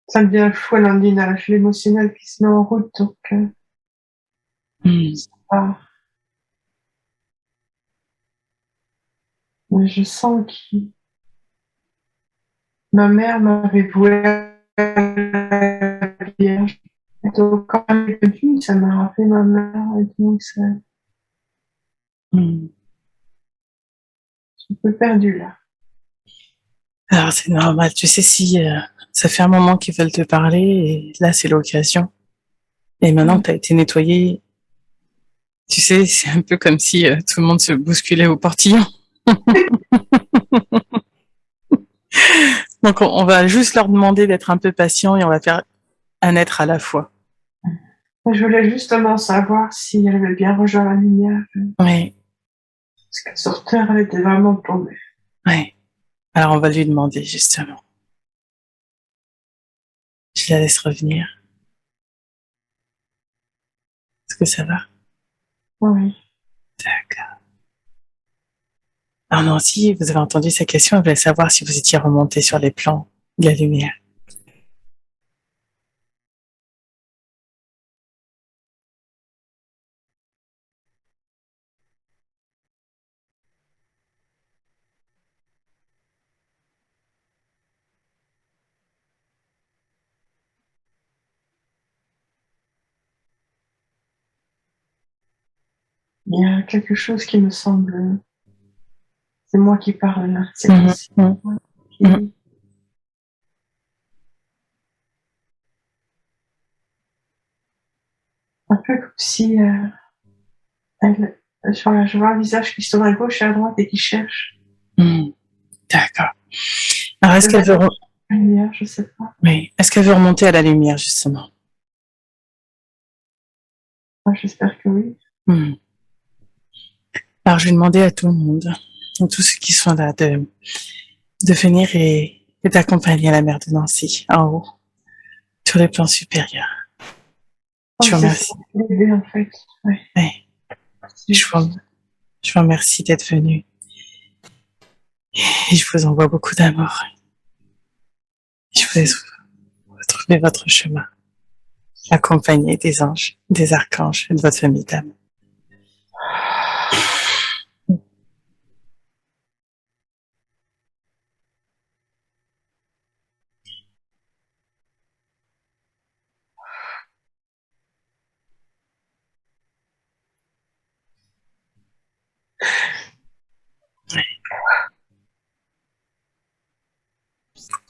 Ça devient fou à lundi, j'ai l'émotionnel qui se met en route, donc Mm. ah, mais je sens que ma mère m'avait voué la Vierge. Et donc quand elle est venue, ça m'a rappelé ma mère, et donc c'est Mm. un peu perdu là. Alors, c'est normal. Tu sais, si ça fait un moment qu'ils veulent te parler et là, c'est l'occasion. Et maintenant que tu as été nettoyé, tu sais, c'est un peu comme si tout le monde se bousculait au portillon. Donc, on va juste leur demander d'être un peu patient et on va faire un être à la fois. Je voulais justement savoir si elle avait bien rejoint la lumière, Oui, parce que sur Terre, elle était vraiment tombée. oui. Alors, on va lui demander, justement. Je la laisse revenir. Est-ce que ça va? Oui. D'accord. Alors, Nancy, vous avez entendu sa question. Elle voulait savoir si vous étiez remonté sur les plans de la lumière. Il y a quelque chose qui me semble. C'est moi qui parle là, c'est Mhm, aussi mhm, moi mhm. qui. Un peu comme si elle. Je vois un visage qui se tourne à gauche et à droite et qui cherche. Hmm, d'accord. Alors, est-ce qu'elle veut, La lumière, je sais pas. oui, est-ce qu'elle veut remonter à la lumière, justement? Moi, j'espère que oui. Hmm. Alors, je vais demander à tout le monde, à tous ceux qui sont là, de venir et d'accompagner la mère de Nancy en haut, sur les plans supérieurs. Je Oui, vous c'est ça, remercie. l'idée en fait. Ouais. Oui, C'est je vous, juste. je vous remercie d'être venu et je vous envoie beaucoup d'amour. Je vous laisse retrouver votre chemin, accompagné des anges, des archanges et de votre famille d'âme.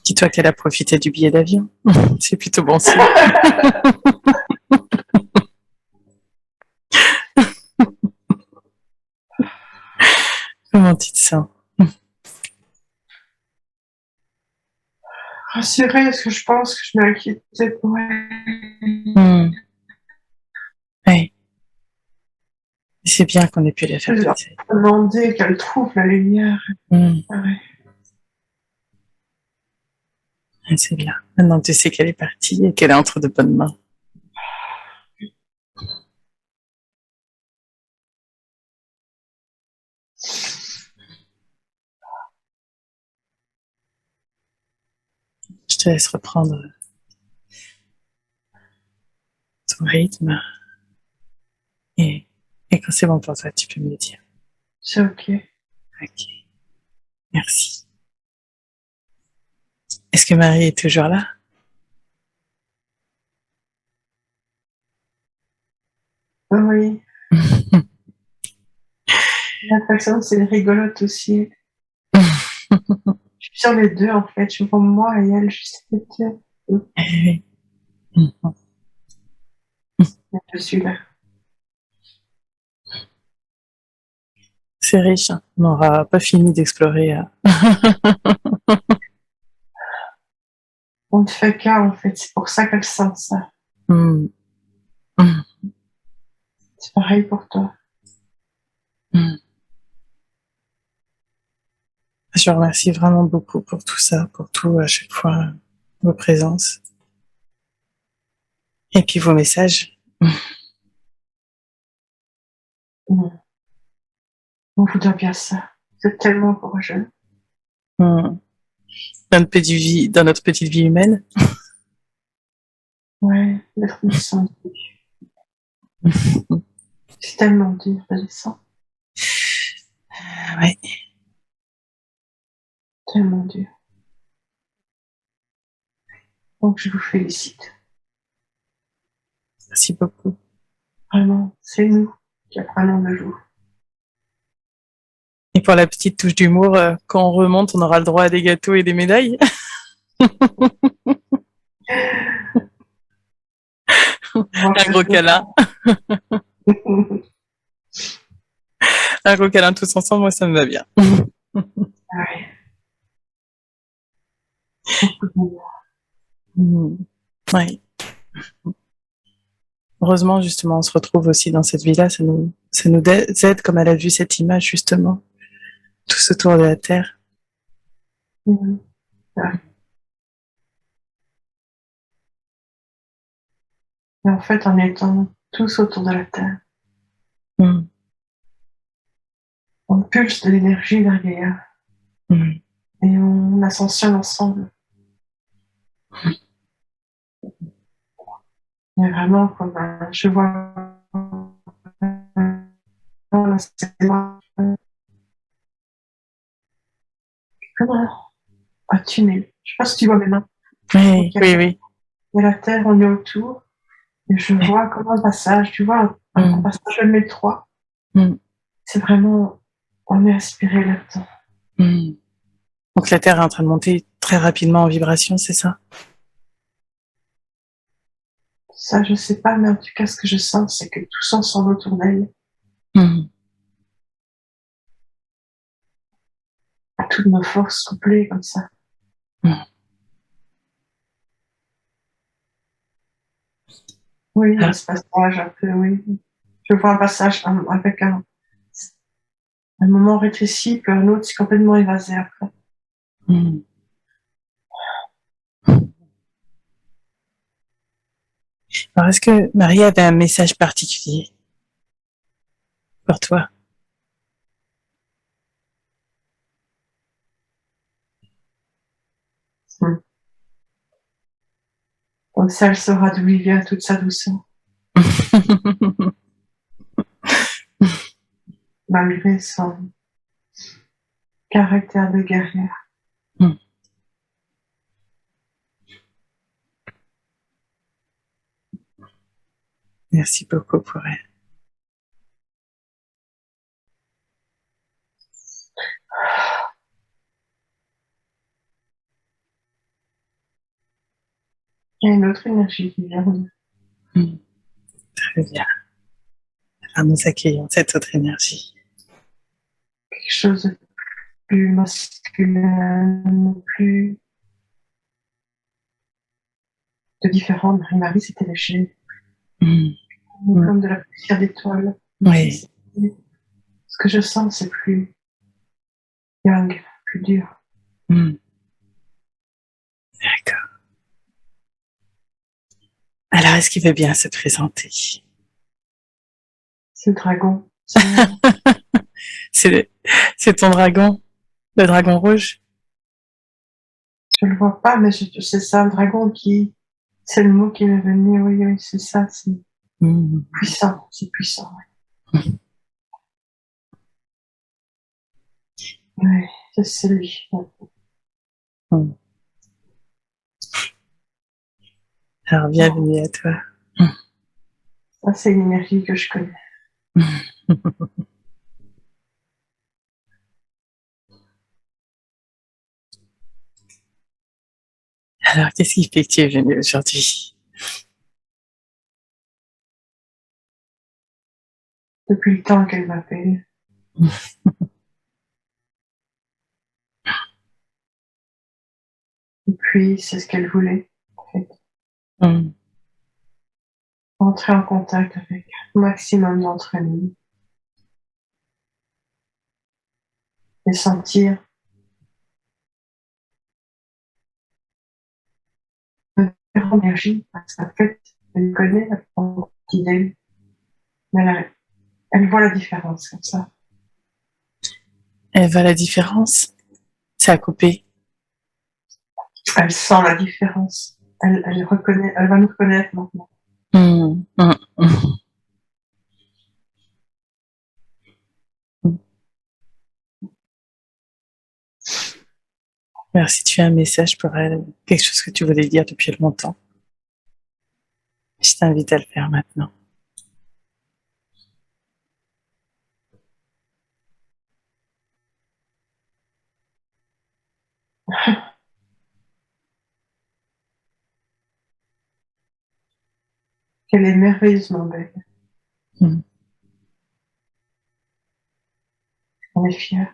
Dis-toi qu'elle a profité du billet d'avion. C'est plutôt bon signe. Comment tu te sens? Rassurée, parce que je pense que je m'inquiétais pour elle. Hmm. Oui, c'est bien qu'on ait pu les faire Je leur passer. ai demandé qu'elle trouve la lumière. Hmm. Ouais. C'est bien. Maintenant, tu sais qu'elle est partie et qu'elle est entre de bonnes mains. te laisse reprendre ton rythme. Et quand c'est bon pour toi, tu peux me le dire. C'est ok. Ok. Merci. Est-ce que Marie est toujours là? Oui. J'ai l'impression que c'est une rigolote aussi. Je suis sur les deux, en fait. Je vois moi et elle, je sais que je suis là. C'est riche, hein. On n'aura pas fini d'explorer. On ne fait qu'un, en fait. C'est pour ça qu'elle sent ça. Mm. C'est pareil pour toi. Mm. Je vous remercie vraiment beaucoup pour tout ça, pour tout à chaque fois, vos présences. Et puis vos messages. Mm. On vous doit bien ça. Vous êtes tellement courageux. Mm. Dans notre petite vie humaine. Ouais, d'être descendu. C'est tellement dur de descendre. Ouais. Tellement dur. Donc je vous félicite. Merci beaucoup. Vraiment, c'est nous qui apprenons le jour. Et pour la petite touche d'humour, quand on remonte, on aura le droit à des gâteaux et des médailles. Un gros câlin. Un gros câlin tous ensemble, moi ça me va bien. Ouais. Beaucoup d'amour. Ouais. Heureusement, justement, on se retrouve aussi dans cette vie-là. Ça nous aide, comme elle a vu cette image, justement, tous autour de la Terre. Mhm. Ouais. Et en fait, en étant tous autour de la Terre, Mm. on pulse de l'énergie derrière Mm. et on ascensionne ensemble. Mais vraiment, comme je vois comment tunnel. Je sais pas si tu vois mes mains. Oui, oui, oui. Il y a la Terre, on est autour. Et je vois comme un passage, tu vois, un passage de métro. Mm. C'est vraiment, on est aspiré là-dedans. Mm. Donc la Terre est en train de monter très rapidement en vibration, c'est ça? Ça, je sais pas, mais en tout cas, ce que je sens, c'est que tous ensemble autour d'elle, Mm. toutes nos forces couplées comme ça. Mm. Oui, il y a ce passage un peu, oui. Je vois un passage avec un moment rétréci, puis un autre, c'est complètement évasé après. Mm. Alors, est-ce que Marie avait un message particulier pour toi? Comme ça, elle saura d'où il vient toute sa douceur, malgré son caractère de guerrière. Mm. Merci beaucoup pour elle. Il y a une autre énergie qui vient de Mm. Très bien. Alors nous accueillons cette autre énergie. quelque chose de plus masculin, plus de différent. Marie, c'était léger, Mm. comme de la poussière d'étoiles. Oui. Ce que je sens, c'est plus yang, plus dur. Mm. D'accord. Alors, est-ce qu'il veut bien se présenter? C'est le dragon. C'est ton dragon, le dragon rouge? Je le vois pas, mais c'est ça, un dragon qui, c'est le mot qui m'est venu, oui, oui, c'est ça, c'est puissant, c'est puissant. Oui, c'est lui. Alors, bienvenue à toi. Ça, c'est une énergie que je connais. Alors, qu'est-ce qui fait que tu es venu aujourd'hui? Depuis le temps qu'elle m'appelle. Et puis, c'est ce qu'elle voulait, en fait. Entrer en contact avec un maximum d'entre nous et sentir leur énergie, parce qu'en fait, elle connaît la partie d'elle, mais elle voit la différence comme ça. Elle voit la différence? Ça a coupé. Elle sent la différence. Elle reconnaît, elle va nous reconnaître maintenant. Merci, tu as un message pour elle, quelque chose que tu voulais dire depuis longtemps. Je t'invite à le faire maintenant. Qu'elle est merveilleusement belle. On est fiers.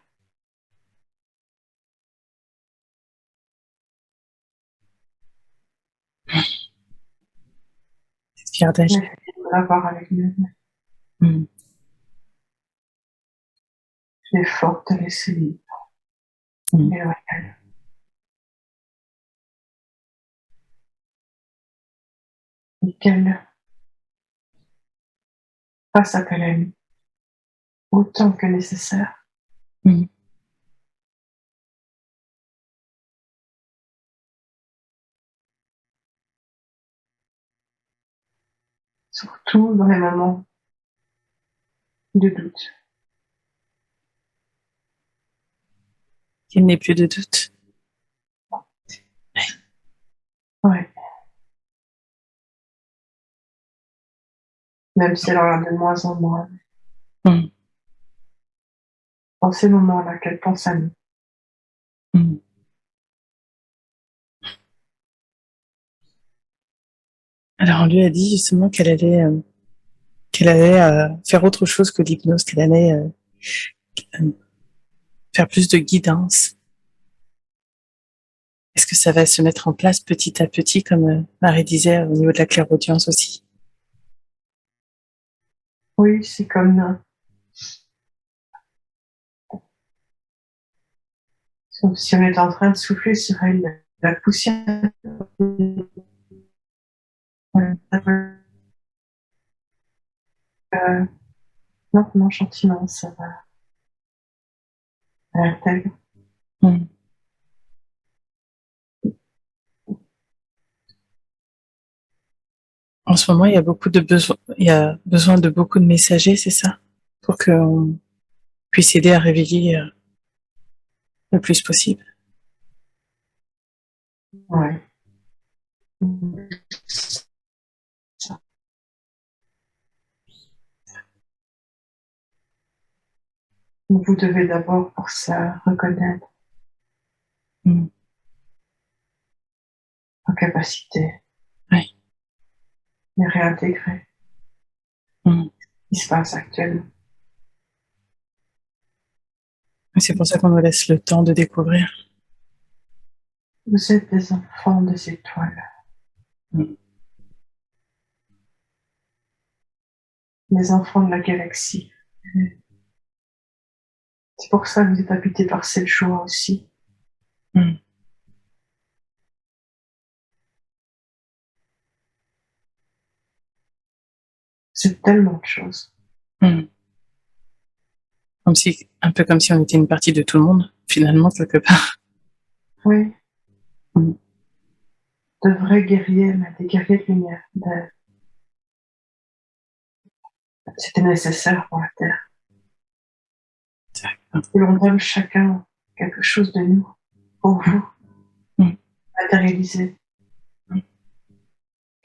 C'est fier d'elle. On est fiers de l'avoir avec nous. Elle est forte, elle est solide. Elle est loyale. Et qu'elle fasse appel à nous autant que nécessaire. Surtout dans les moments de doute. Qu'il n'ait plus de doute. Ouais. Même si elle en a de moins en moins. Dans ces moments-là, qu'elle pense à nous. Alors, on lui a dit justement qu'elle allait faire autre chose que l'hypnose, qu'elle allait faire plus de guidance. Est-ce que ça va se mettre en place petit à petit, comme Marie disait, au niveau de la clairaudience aussi? Oui, c'est comme si on était en train de souffler sur elle la poussière. Non, non, gentiment, ça va. Elle intègre. En ce moment, il y a besoin de beaucoup de messagers, c'est ça? Pour qu'on puisse aider à réveiller le plus possible. Ouais. Vous devez d'abord pour ça reconnaître vos capacités et réintégrer ce qui se passe actuellement. C'est pour ça qu'on nous laisse le temps de découvrir. Vous êtes des enfants des étoiles. Les enfants de la galaxie. C'est pour ça que vous êtes habités par cette joie aussi. C'est tellement de choses. Un peu comme si on était une partie de tout le monde, finalement, quelque part. Oui. Mm. De vrais guerriers, mais des guerriers de lumière. C'était nécessaire pour la Terre. D'accord. Et l'on donne chacun quelque chose de nous, pour vous, Mm. matérialiser. Mm.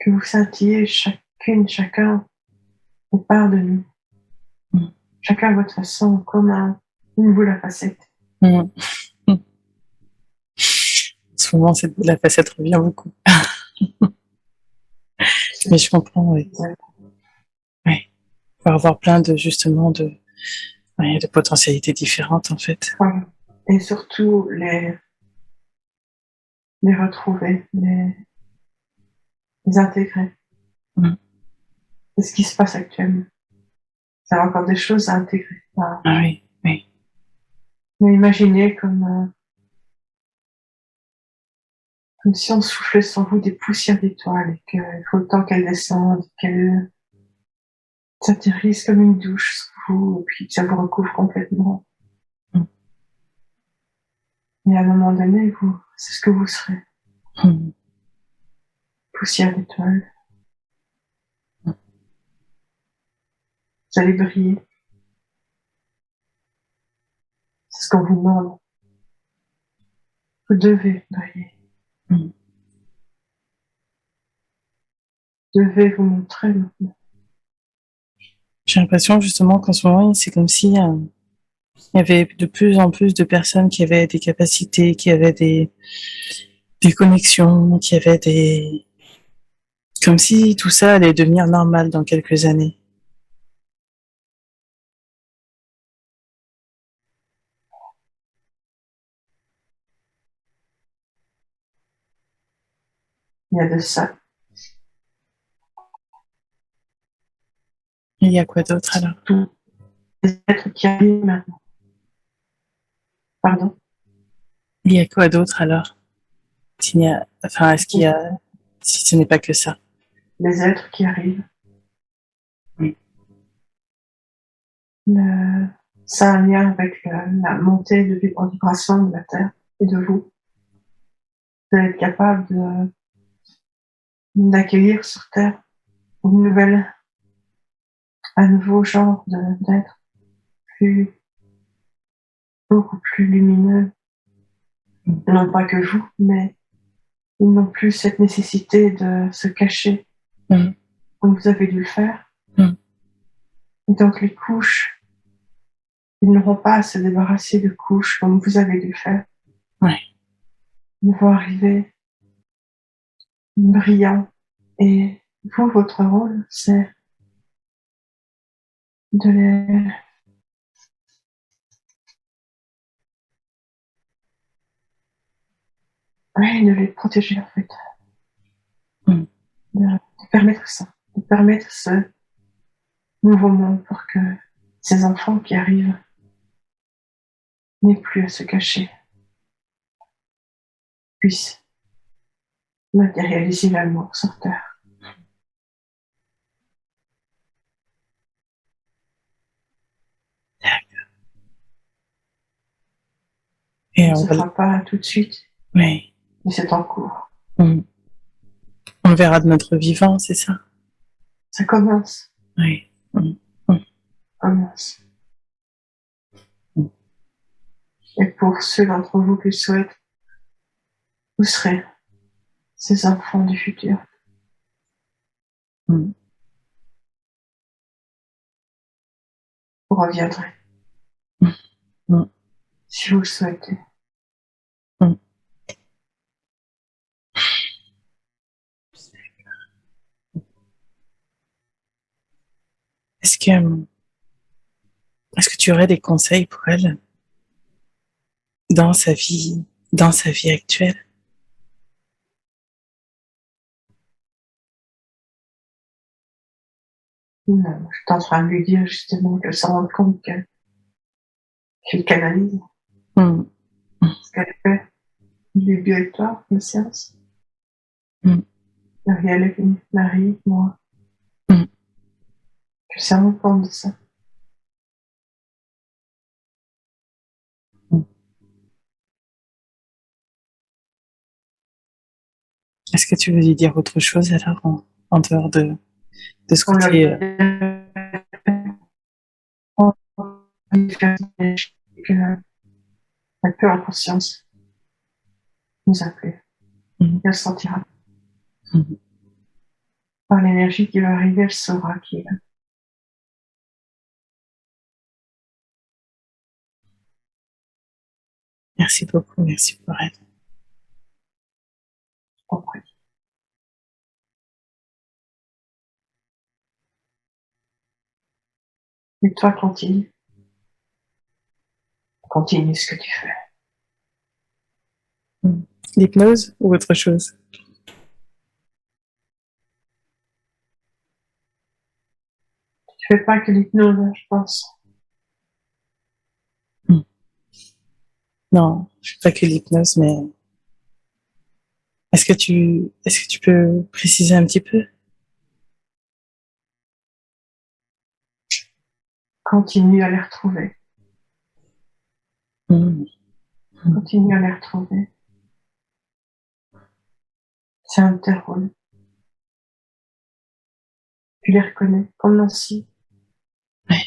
Que vous sentiez chacune, chacun, une part de nous. Mm. Chacun à votre façon, comme une boule à facettes. Mm. Mm. Souvent, la facette revient beaucoup. Mais je comprends, oui. Ouais. Faut avoir plein de, justement, ouais, de potentialités différentes, en fait. Ouais. Et surtout, les retrouver, les intégrer. Mm. C'est ce qui se passe actuellement. Il y a encore des choses à intégrer. Voilà. Ah oui, oui. Mais imaginez comme si on soufflait sur vous des poussières d'étoiles et qu'il faut le temps qu'elles descendent, qu'elles s'atterrissent comme une douche sur vous et puis que ça vous recouvre complètement. Mm. Et à un moment donné, c'est ce que vous serez. Mm. Poussière d'étoiles. Mm. Vous allez briller. C'est ce qu'on vous demande. Vous devez briller. Mm. Vous devez vous montrer maintenant. J'ai l'impression, justement, qu'en ce moment, c'est comme si il y avait de plus en plus de personnes qui avaient des capacités, qui avaient des connexions, qui avaient des... Comme si tout ça allait devenir normal dans quelques années. Il y a de ça. Il y a quoi d'autre alors? Tous les êtres qui arrivent maintenant. Pardon. Il y a quoi d'autre alors? S'il y a... Enfin, est-ce qu'il y a... Si ce n'est pas que ça. Les êtres qui arrivent. Oui. Ça a un lien avec la montée de vibration de la Terre et de vous. Vous allez être capable d'accueillir sur Terre une nouvelle, un nouveau genre d'être plus, beaucoup plus lumineux. Non pas que vous, mais ils n'ont plus cette nécessité de se cacher Mm. comme vous avez dû le faire. Mm. Et donc les couches, ils n'auront pas à se débarrasser de couches comme vous avez dû le faire. Ouais. Ils vont arriver brillants. Et vous, votre rôle, c'est de les, ouais, de les protéger en fait, Mm. de permettre ça, de permettre ce nouveau monde pour que ces enfants qui arrivent n'aient plus à se cacher, puissent matérialiser l'amour sur Terre. Et Ça on ne se va... fera pas tout de suite, Oui. mais c'est en cours. Mm. On verra de notre vivant, c'est ça? Ça commence, Oui. Mm. Mm. commence. Mm. Et pour ceux d'entre vous qui le souhaitent, vous serez ces enfants du futur. Mm. Vous reviendrez, Mm. si vous le souhaitez. Mm. Est-ce que, est-ce que tu aurais des conseils pour elle dans sa vie, dans sa vie actuelle? Non, je suis en train de lui dire justement qu'elle se rende compte qu'elle canalise Mm. ce qu'elle fait. Il est bien avec toi, la science. Mm. Ariel avec Marie, moi. Mm. Je sais rendre compte de ça. Mm. Est-ce que tu veux lui dire autre chose alors en dehors de ce On leur côté qu'elle peut en conscience nous appeler. Elle sentira. Par l'énergie qui va arriver, elle saura qui est là. Merci beaucoup, merci pour elle. Compris. Et toi, continue. Continue ce que tu fais. L'hypnose ou autre chose? Tu fais pas que l'hypnose, je pense. Non, je fais pas que l'hypnose, mais est-ce que tu peux préciser un petit peu? Continue à les retrouver. Continue à les retrouver. C'est un de tes rôles. Tu les reconnais, comme Nancy. Ouais.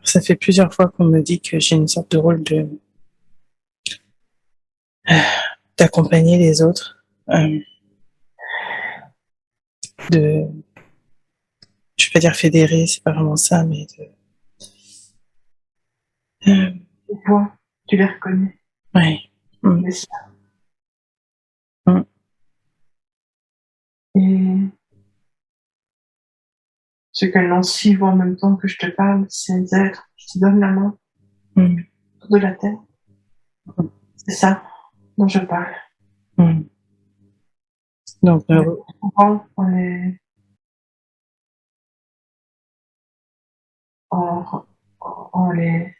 Ça fait plusieurs fois qu'on me dit que j'ai une sorte de rôle d'accompagner les autres, de, je vais pas dire fédérer, c'est pas vraiment ça, mais Tu vois, tu les reconnais. ouais. Mais ça. Et ce que Nancy voit en même temps que je te parle, c'est des êtres qui te donnent la main autour de la terre. C'est ça dont je parle. Donc, Souvent, on les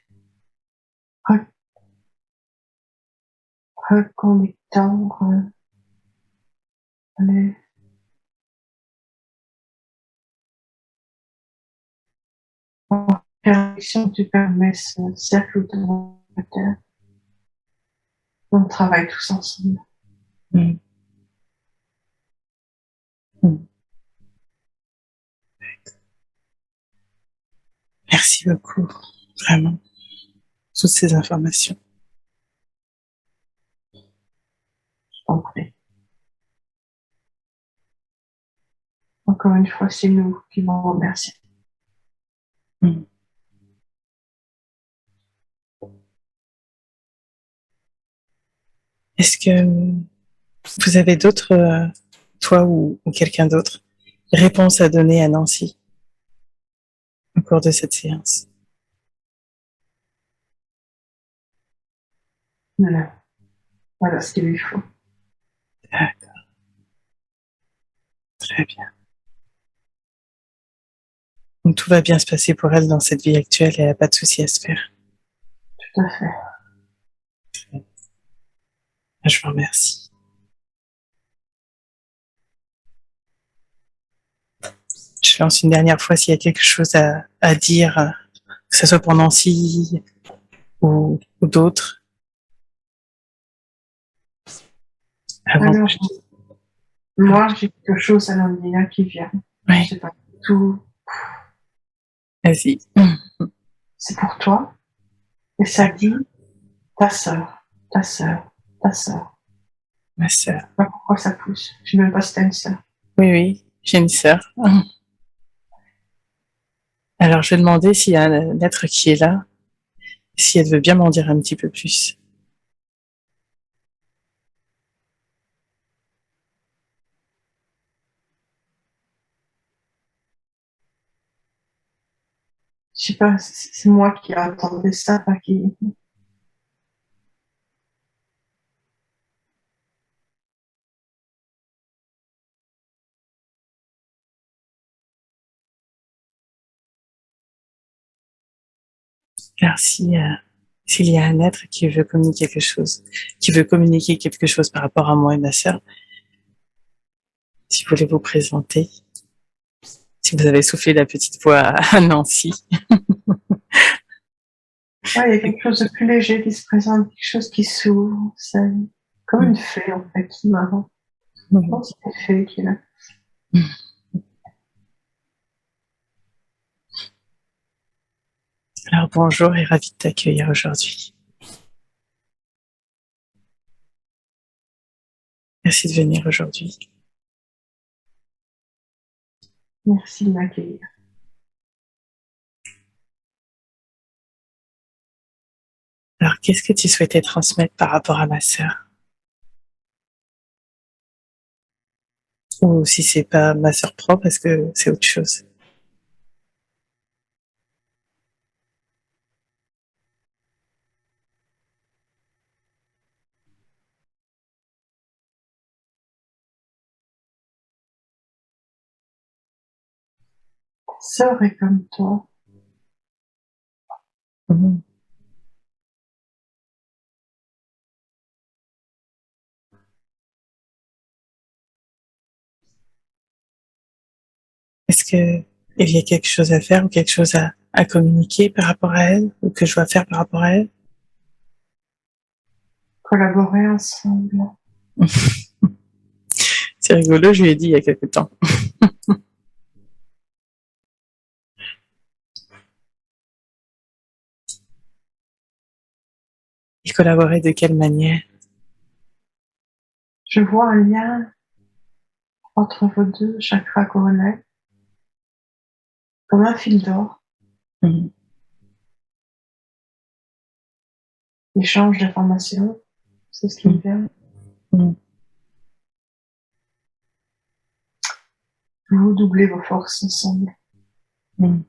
reconnectant, les en réaction, tu permets ce cercle autour de la terre. On travaille tous ensemble. Merci beaucoup, vraiment, toutes ces informations. Je t'en prie. Encore une fois, c'est nous qui vous remercions. Est-ce que vous avez d'autres, toi ou quelqu'un d'autre, réponses à donner à Nancy au cours de cette séance? Non. Voilà ce qu'il lui faut. D'accord. Très bien. Donc, tout va bien se passer pour elle dans cette vie actuelle et elle n'a pas de souci à se faire. Tout à fait. Je vous remercie. Je lance une dernière fois s'il y a quelque chose à dire, que ce soit pour Nancy ou d'autres. Alors, moi, j'ai quelque chose à l'Andina qui vient. Ouais. Je sais pas tout. Vas-y. C'est pour toi. Et ça dit ta sœur, ta sœur, ta sœur. Ma sœur. Je sais pas pourquoi ça pousse. Je sais même pas si t'as une sœur. Oui, oui, j'ai une sœur. Alors, je vais demander s'il y a un être qui est là, si elle veut bien m'en dire un petit peu plus. Je sais pas, c'est moi qui attendais ça, pas qui. Alors, s'il y a un être qui veut communiquer quelque chose par rapport à moi et ma sœur, si vous voulez vous présenter, si vous avez soufflé la petite voix à Nancy. Ouais, il y a quelque chose de plus léger qui se présente, quelque chose qui s'ouvre. C'est comme une fée, en fait, qui marrant. Je pense que c'est une fée qui est là. Alors bonjour et ravi de t'accueillir aujourd'hui. Merci de venir aujourd'hui. Merci de m'accueillir. Alors qu'est-ce que tu souhaitais transmettre par rapport à ma sœur? Ou si c'est pas ma sœur propre, est-ce que c'est autre chose? Sœur est comme toi. Mhm. Est-ce que il y a quelque chose à faire ou quelque chose à communiquer par rapport à elle ou que je dois faire par rapport à elle? Collaborer ensemble. C'est rigolo, je lui ai dit il y a quelque temps. Et collaborer de quelle manière? Je vois un lien entre vos deux chakras coronets, comme un fil d'or. Mhm. Échange d'informations, c'est ce qui me vient. Mhm. Vous doublez vos forces ensemble. Mhm.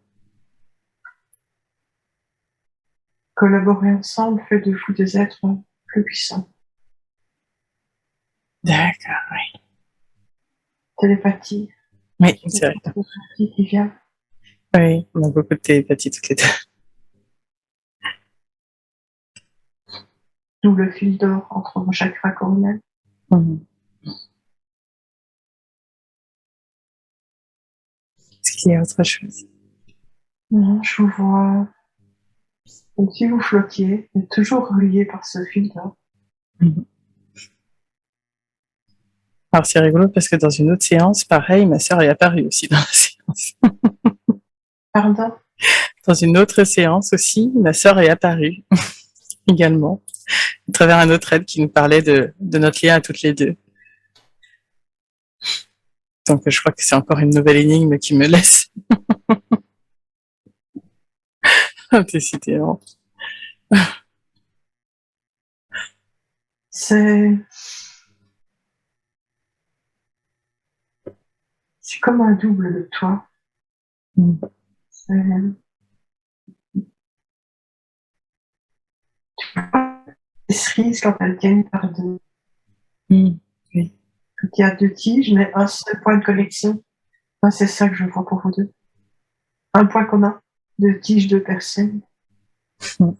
Collaborer ensemble fait de vous des êtres plus puissants. D'accord, oui. Télépathie, Oui, c'est vrai. télépathie qui vient. Oui, on a beaucoup de télépathie toutes les deux. D'où le fil d'or entre vos chakras coronets. Mhm. Est-ce qu'il y a autre chose? Je vous vois comme si vous flottiez, mais toujours relié par ce fil d'or. Mhm. Alors c'est rigolo parce que dans une autre séance, pareil, ma sœur est apparue aussi dans la séance. Pardon? Dans une autre séance aussi, ma sœur est apparue également, à travers un autre aide qui nous parlait de notre lien à toutes les deux. Donc je crois que c'est encore une nouvelle énigme qui me laisse. Décidément. C'est comme un double de toi. Mm. C'est des cerises quand elles tiennent par deux. Mm. Oui. Quand il y a deux tiges, mais un seul point de connexion. Moi, c'est ça que je vois pour vous deux. Un point commun, deux tiges, deux personnes. Mm.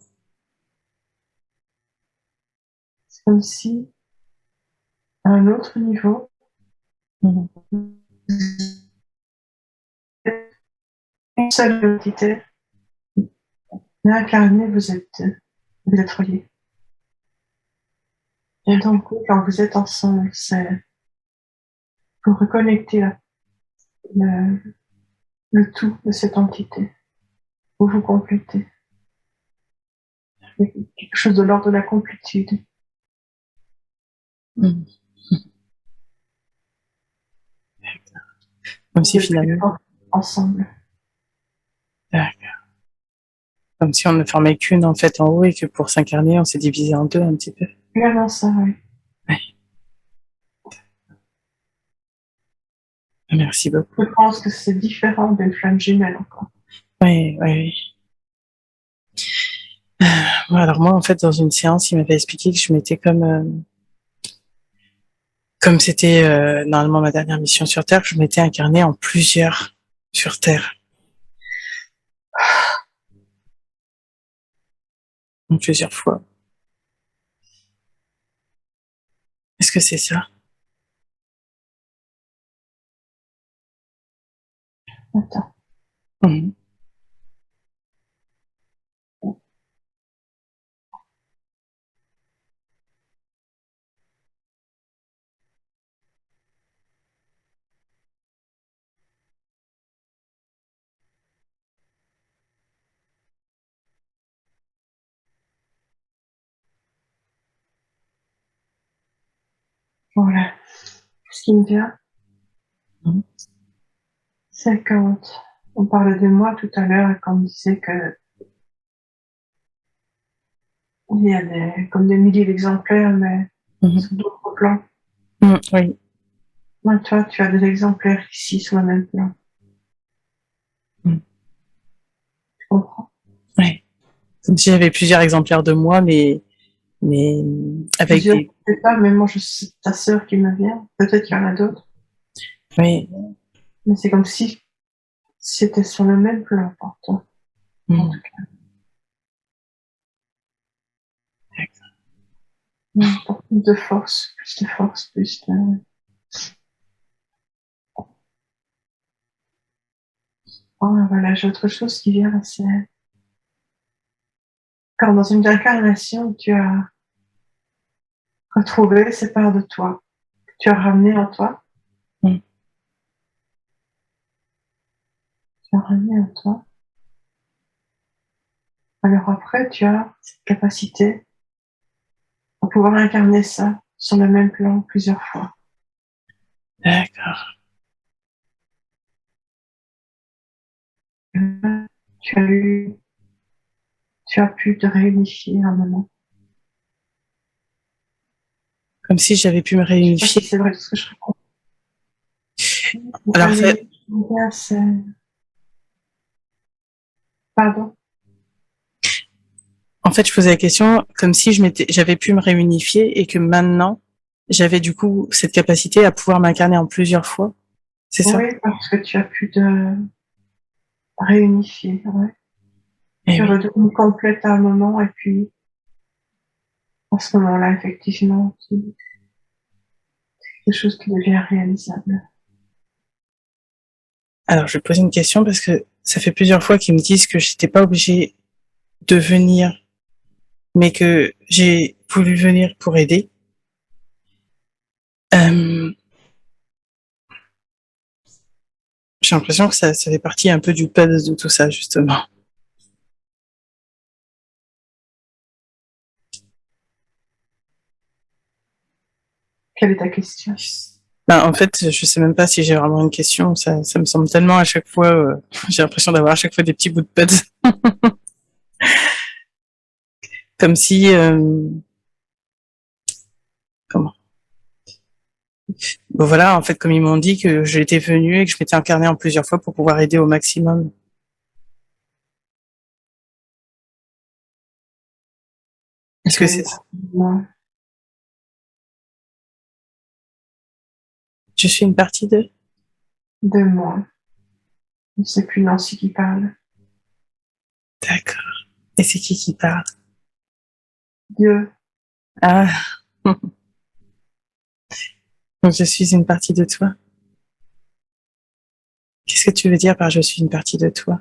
C'est comme si, à un autre niveau, Mm. une seule entité, mais incarnée, vous êtes reliés. Et donc, quand vous êtes ensemble, c'est pour reconnecter le, le tout de cette entité. Vous vous complétez. Quelque chose de l'ordre de la complétude. Mm. Comme Vous si êtes plus finalement, forts ensemble. comme si on ne formait qu'une en fait en haut et que pour s'incarner, on s'est divisé en deux un petit peu. Clairement ça, oui. Ouais. Merci beaucoup. Je pense que c'est différent d'une flamme jumelle encore. Oui, oui, oui. Alors moi, en fait, dans une séance, il m'avait expliqué que je m'étais comme c'était normalement ma dernière mission sur Terre, je m'étais incarnée en plusieurs sur Terre, en plusieurs fois. Est-ce que c'est ça? Attends. Mhm. Voilà. Ce qui me vient, Mhm. c'est quand on parlait de moi tout à l'heure et qu'on me disait que il y a comme des milliers d'exemplaires, mais Mhm. sur d'autres plans. Oui. Moi, toi, tu as des exemplaires ici sur le même plan. Mhm. Tu comprends? Ouais. Comme si j'avais plusieurs exemplaires de moi, mais avec Plusieurs, des. peut-être pas, mais moi, c'est ta sœur qui me vient. Peut-être qu'il y en a d'autres, Oui. mais c'est comme si c'était sur le même plan pour toi, en tout Mhm. cas. Pour plus de force, plus de force, plus de... Oh, voilà, j'ai autre chose qui vient, c'est quand dans une incarnation, tu as retrouvé ces parts de toi, que tu as ramené en toi, Mhm. tu as ramené en toi. Alors après, tu as cette capacité à pouvoir incarner ça sur le même plan plusieurs fois. D'accord. Tu as eu, tu as pu te réunifier un moment. Comme si j'avais pu me Je sais pas si réunifier. c'est vrai tout ce que je raconte. Alors, Allez, c'est... Pardon. en fait, je posais la question comme si j'avais pu me réunifier et que maintenant, j'avais du coup cette capacité à pouvoir m'incarner en plusieurs fois. C'est ça? Oui, parce que tu as pu te réunifier. Ouais. Eh Tu es oui. redevenu complète à un moment et puis à ce moment-là, effectivement, c'est quelque chose qui devient réalisable. Alors, je vais poser une question parce que ça fait plusieurs fois qu'ils me disent que j'étais pas obligée de venir, mais que j'ai voulu venir pour aider. Euh, j'ai l'impression que ça fait partie un peu du puzzle de tout ça, justement. Quelle est ta question? Ben, en fait, je sais même pas si j'ai vraiment une question. Ça me semble tellement à chaque fois, j'ai l'impression d'avoir à chaque fois des petits bouts de puzzle. Comme si, comment? Bon voilà, en fait, comme ils m'ont dit que j'étais venue et que je m'étais incarnée en plusieurs fois pour pouvoir aider au maximum. Est-ce Tu que as c'est une ça? partie de moi, Je suis une partie de? de moi. C'est plus Nancy qui parle. D'accord. Et c'est qui parle? Dieu, Ah, donc je suis une partie de toi. Qu'est-ce que tu veux dire par je suis une partie de toi?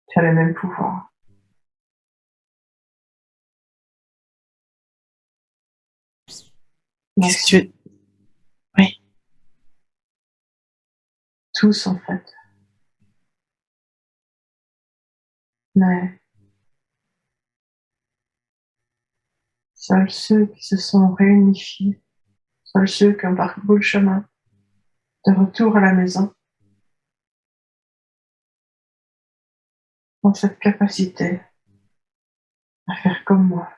tu as le même pouvoir. Qu'est-ce que Nancy, tu... Oui, tous en fait. Mais seuls ceux qui se sont réunifiés, seuls ceux qui ont parcouru le chemin de retour à la maison, ont cette capacité à faire comme moi,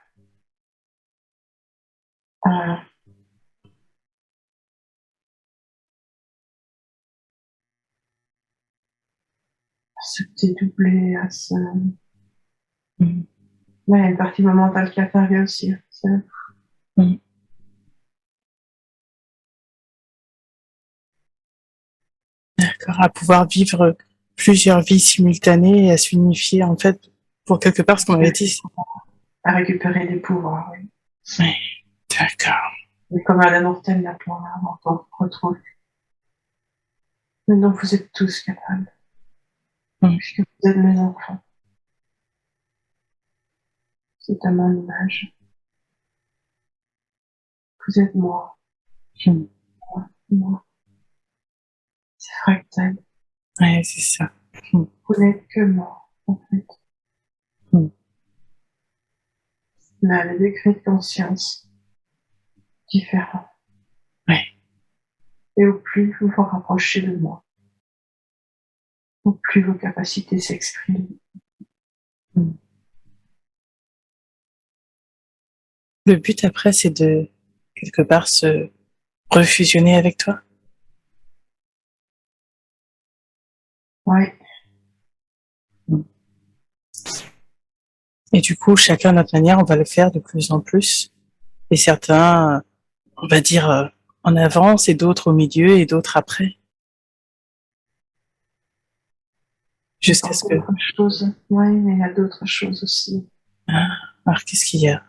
à se dédoubler, à se... mm, Mais il y a une partie mentale qui intervient aussi. mm. D'accord. À pouvoir vivre plusieurs vies simultanées et à s'unifier, en fait, pour quelque part, ce qu'on m'avait dit. À récupérer des pouvoirs. Oui. Oui, d'accord. Et comme Alain Mortel l'a pour on retrouve. Mais donc vous êtes tous capables, Mm, puisque vous êtes mes enfants. C'est à mon image. Vous êtes moi, mm. moi, moi. C'est fractal. Ouais, c'est ça. Mm, Vous n'êtes que moi, en fait. mm. mais à des degrés de conscience différents. Ouais. Et au plus vous vous rapprochez de moi, au plus vos capacités s'expriment. Le but après, c'est de, quelque part, se refusionner avec toi. Ouais, Et du coup, chacun à notre manière, on va le faire de plus en plus. Et certains, on va dire, en avance, et d'autres au milieu, et d'autres après. Jusqu'à ce que... d'autres choses. Oui, mais il y a d'autres choses aussi Ah, alors, qu'est-ce qu'il y a?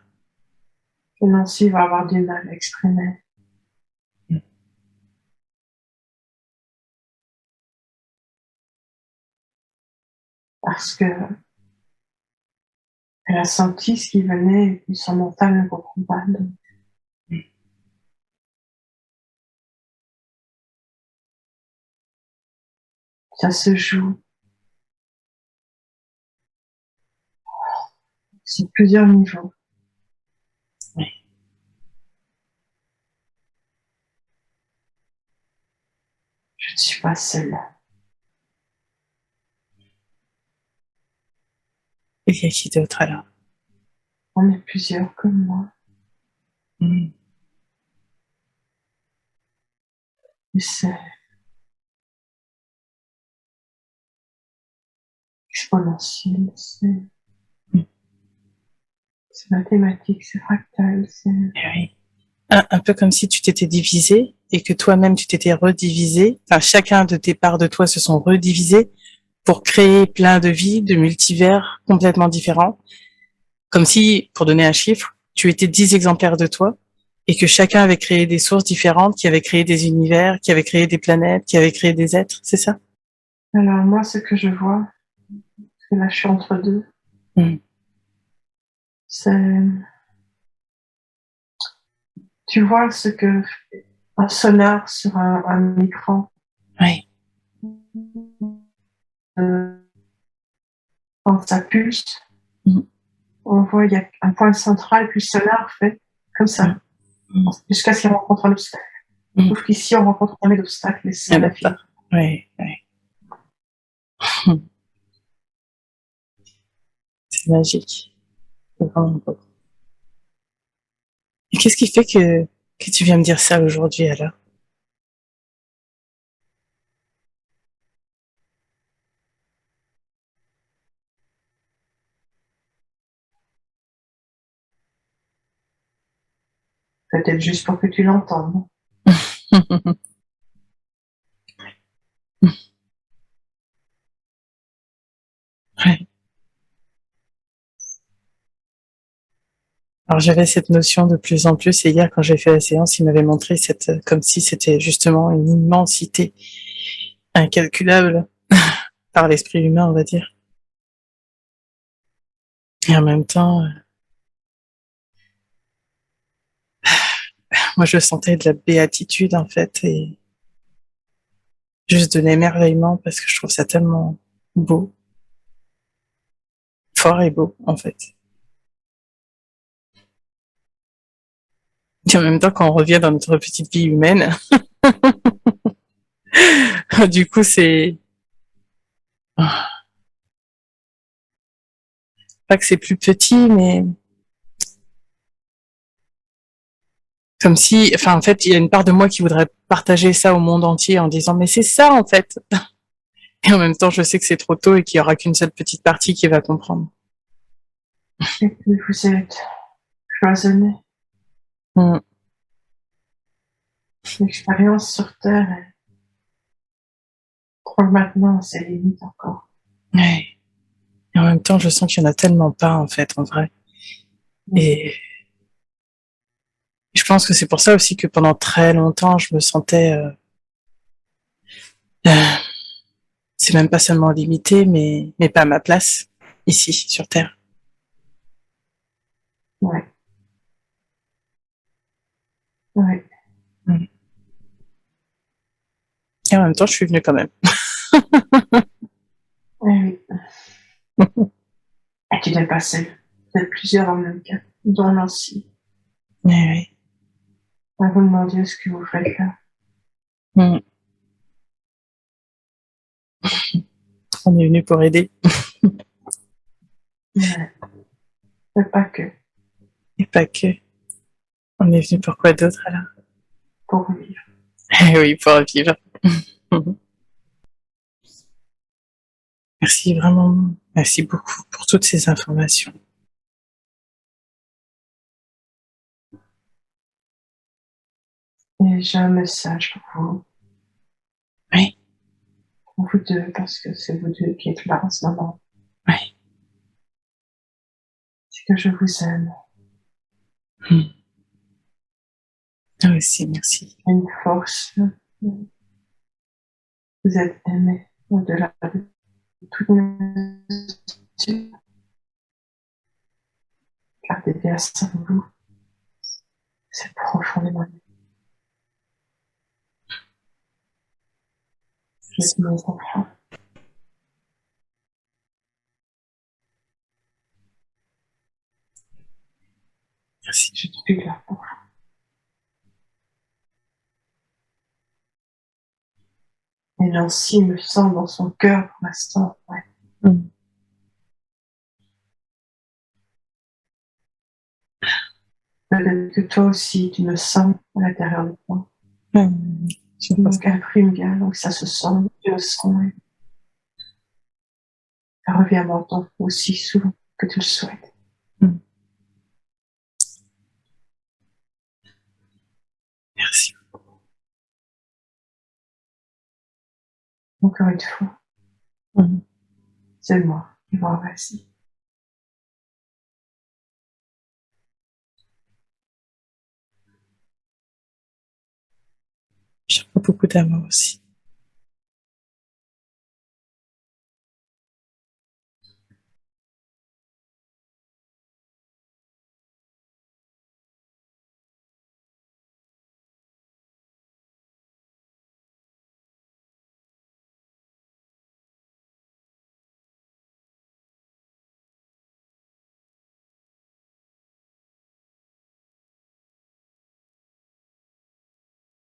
que Nancy va avoir du mal à exprimer. Parce que elle a senti ce qui venait et puis son mental ne comprend pas. Donc, ça se joue sur plusieurs niveaux. Oui. Je ne suis pas seule. Il y a qui d'autre alors? On est plusieurs comme moi. Mm. Et c'est exponentiel, Mm. c'est mathématique, c'est fractal, c'est... Eh oui. Un peu comme si tu t'étais divisé et que toi-même tu t'étais redivisé. Enfin, chacun de tes parts de toi se sont redivisés pour créer plein de vies, de multivers complètement différents. Comme si, pour donner un chiffre, tu étais 10 exemplaires de toi et que chacun avait créé des sources différentes, qui avait créé des univers, qui avait créé des planètes, qui avait créé des êtres, c'est ça? Alors moi, ce que je vois, parce que là je suis entre deux, Mm. c'est... Tu vois ce que un sonar sur un écran, Oui. quand ça pulse, Mm. on voit il y a un point central, puis le sonar fait comme Mm. ça, Mm. jusqu'à ce qu'il rencontre un obstacle. Mm. Sauf qu'ici, on rencontre jamais d'obstacle et c'est Il n'y en a l'infini. pas. Oui, oui. Mm. C'est magique. C'est vraiment beau. Et qu'est-ce qui fait que tu viens me dire ça aujourd'hui alors? Peut-être juste pour que tu l'entendes. Ouais. Alors j'avais cette notion de plus en plus et hier quand j'ai fait la séance, il m'avait montré cette comme si c'était justement une immensité incalculable par l'esprit humain, on va dire. Et en même temps, moi je sentais de la béatitude en fait et juste de l'émerveillement parce que je trouve ça tellement beau, fort et beau en fait. Et en même temps quand on revient dans notre petite vie humaine, du coup c'est pas que c'est plus petit, mais comme si, enfin, en fait, il y a une part de moi qui voudrait partager ça au monde entier en disant, mais c'est ça, en fait. Et en même temps, je sais que c'est trop tôt et qu'il y aura qu'une seule petite partie qui va comprendre. Et puis vous êtes cloisonnés. Mm. L'expérience sur Terre est trop maintenant, c'est limite encore. Ouais. Et en même temps, je sens qu'il y en a tellement pas, en fait, en vrai. Et je pense que c'est pour ça aussi que pendant très longtemps, je me sentais, euh, c'est même pas seulement limité, mais pas à ma place, ici, sur Terre. Ouais, ouais. Mm. Et en même temps, je suis venue quand même. Et oui. Et tu n'es pas seul. Vous êtes plusieurs dans le même cas. dont Nancy. Oui. À vous demander ce que vous faites là. Mm. On est venu pour aider. Ouais. Mais pas que, Et pas que. On est venu pour quoi d'autre alors? pour vivre. Oui, pour vivre. Merci vraiment. Merci beaucoup pour toutes ces informations. Et j'ai un message pour vous. Oui. Pour vous deux, parce que c'est vous deux qui êtes là en ce moment. Oui. C'est que je vous aime. Toi aussi, merci. Une force. Vous êtes aimé au-delà de toutes mesures. Gardez bien ça en vous. C'est profondément aimé. Vous êtes mes enfants. Merci. Je suis là pour vous. Et Nancy me sent dans son cœur pour l'instant. Ouais. Mm. Peut-être que toi aussi, tu me sens à l'intérieur de toi. Je pense Donc, elle prime bien, donc ça se sent, tu le sens. Ouais. Ça revient à ton aussi souvent que tu le souhaites. Mm. Merci. Encore une fois, Mm. c'est moi qui vous remercie. J'envoie beaucoup d'amour aussi.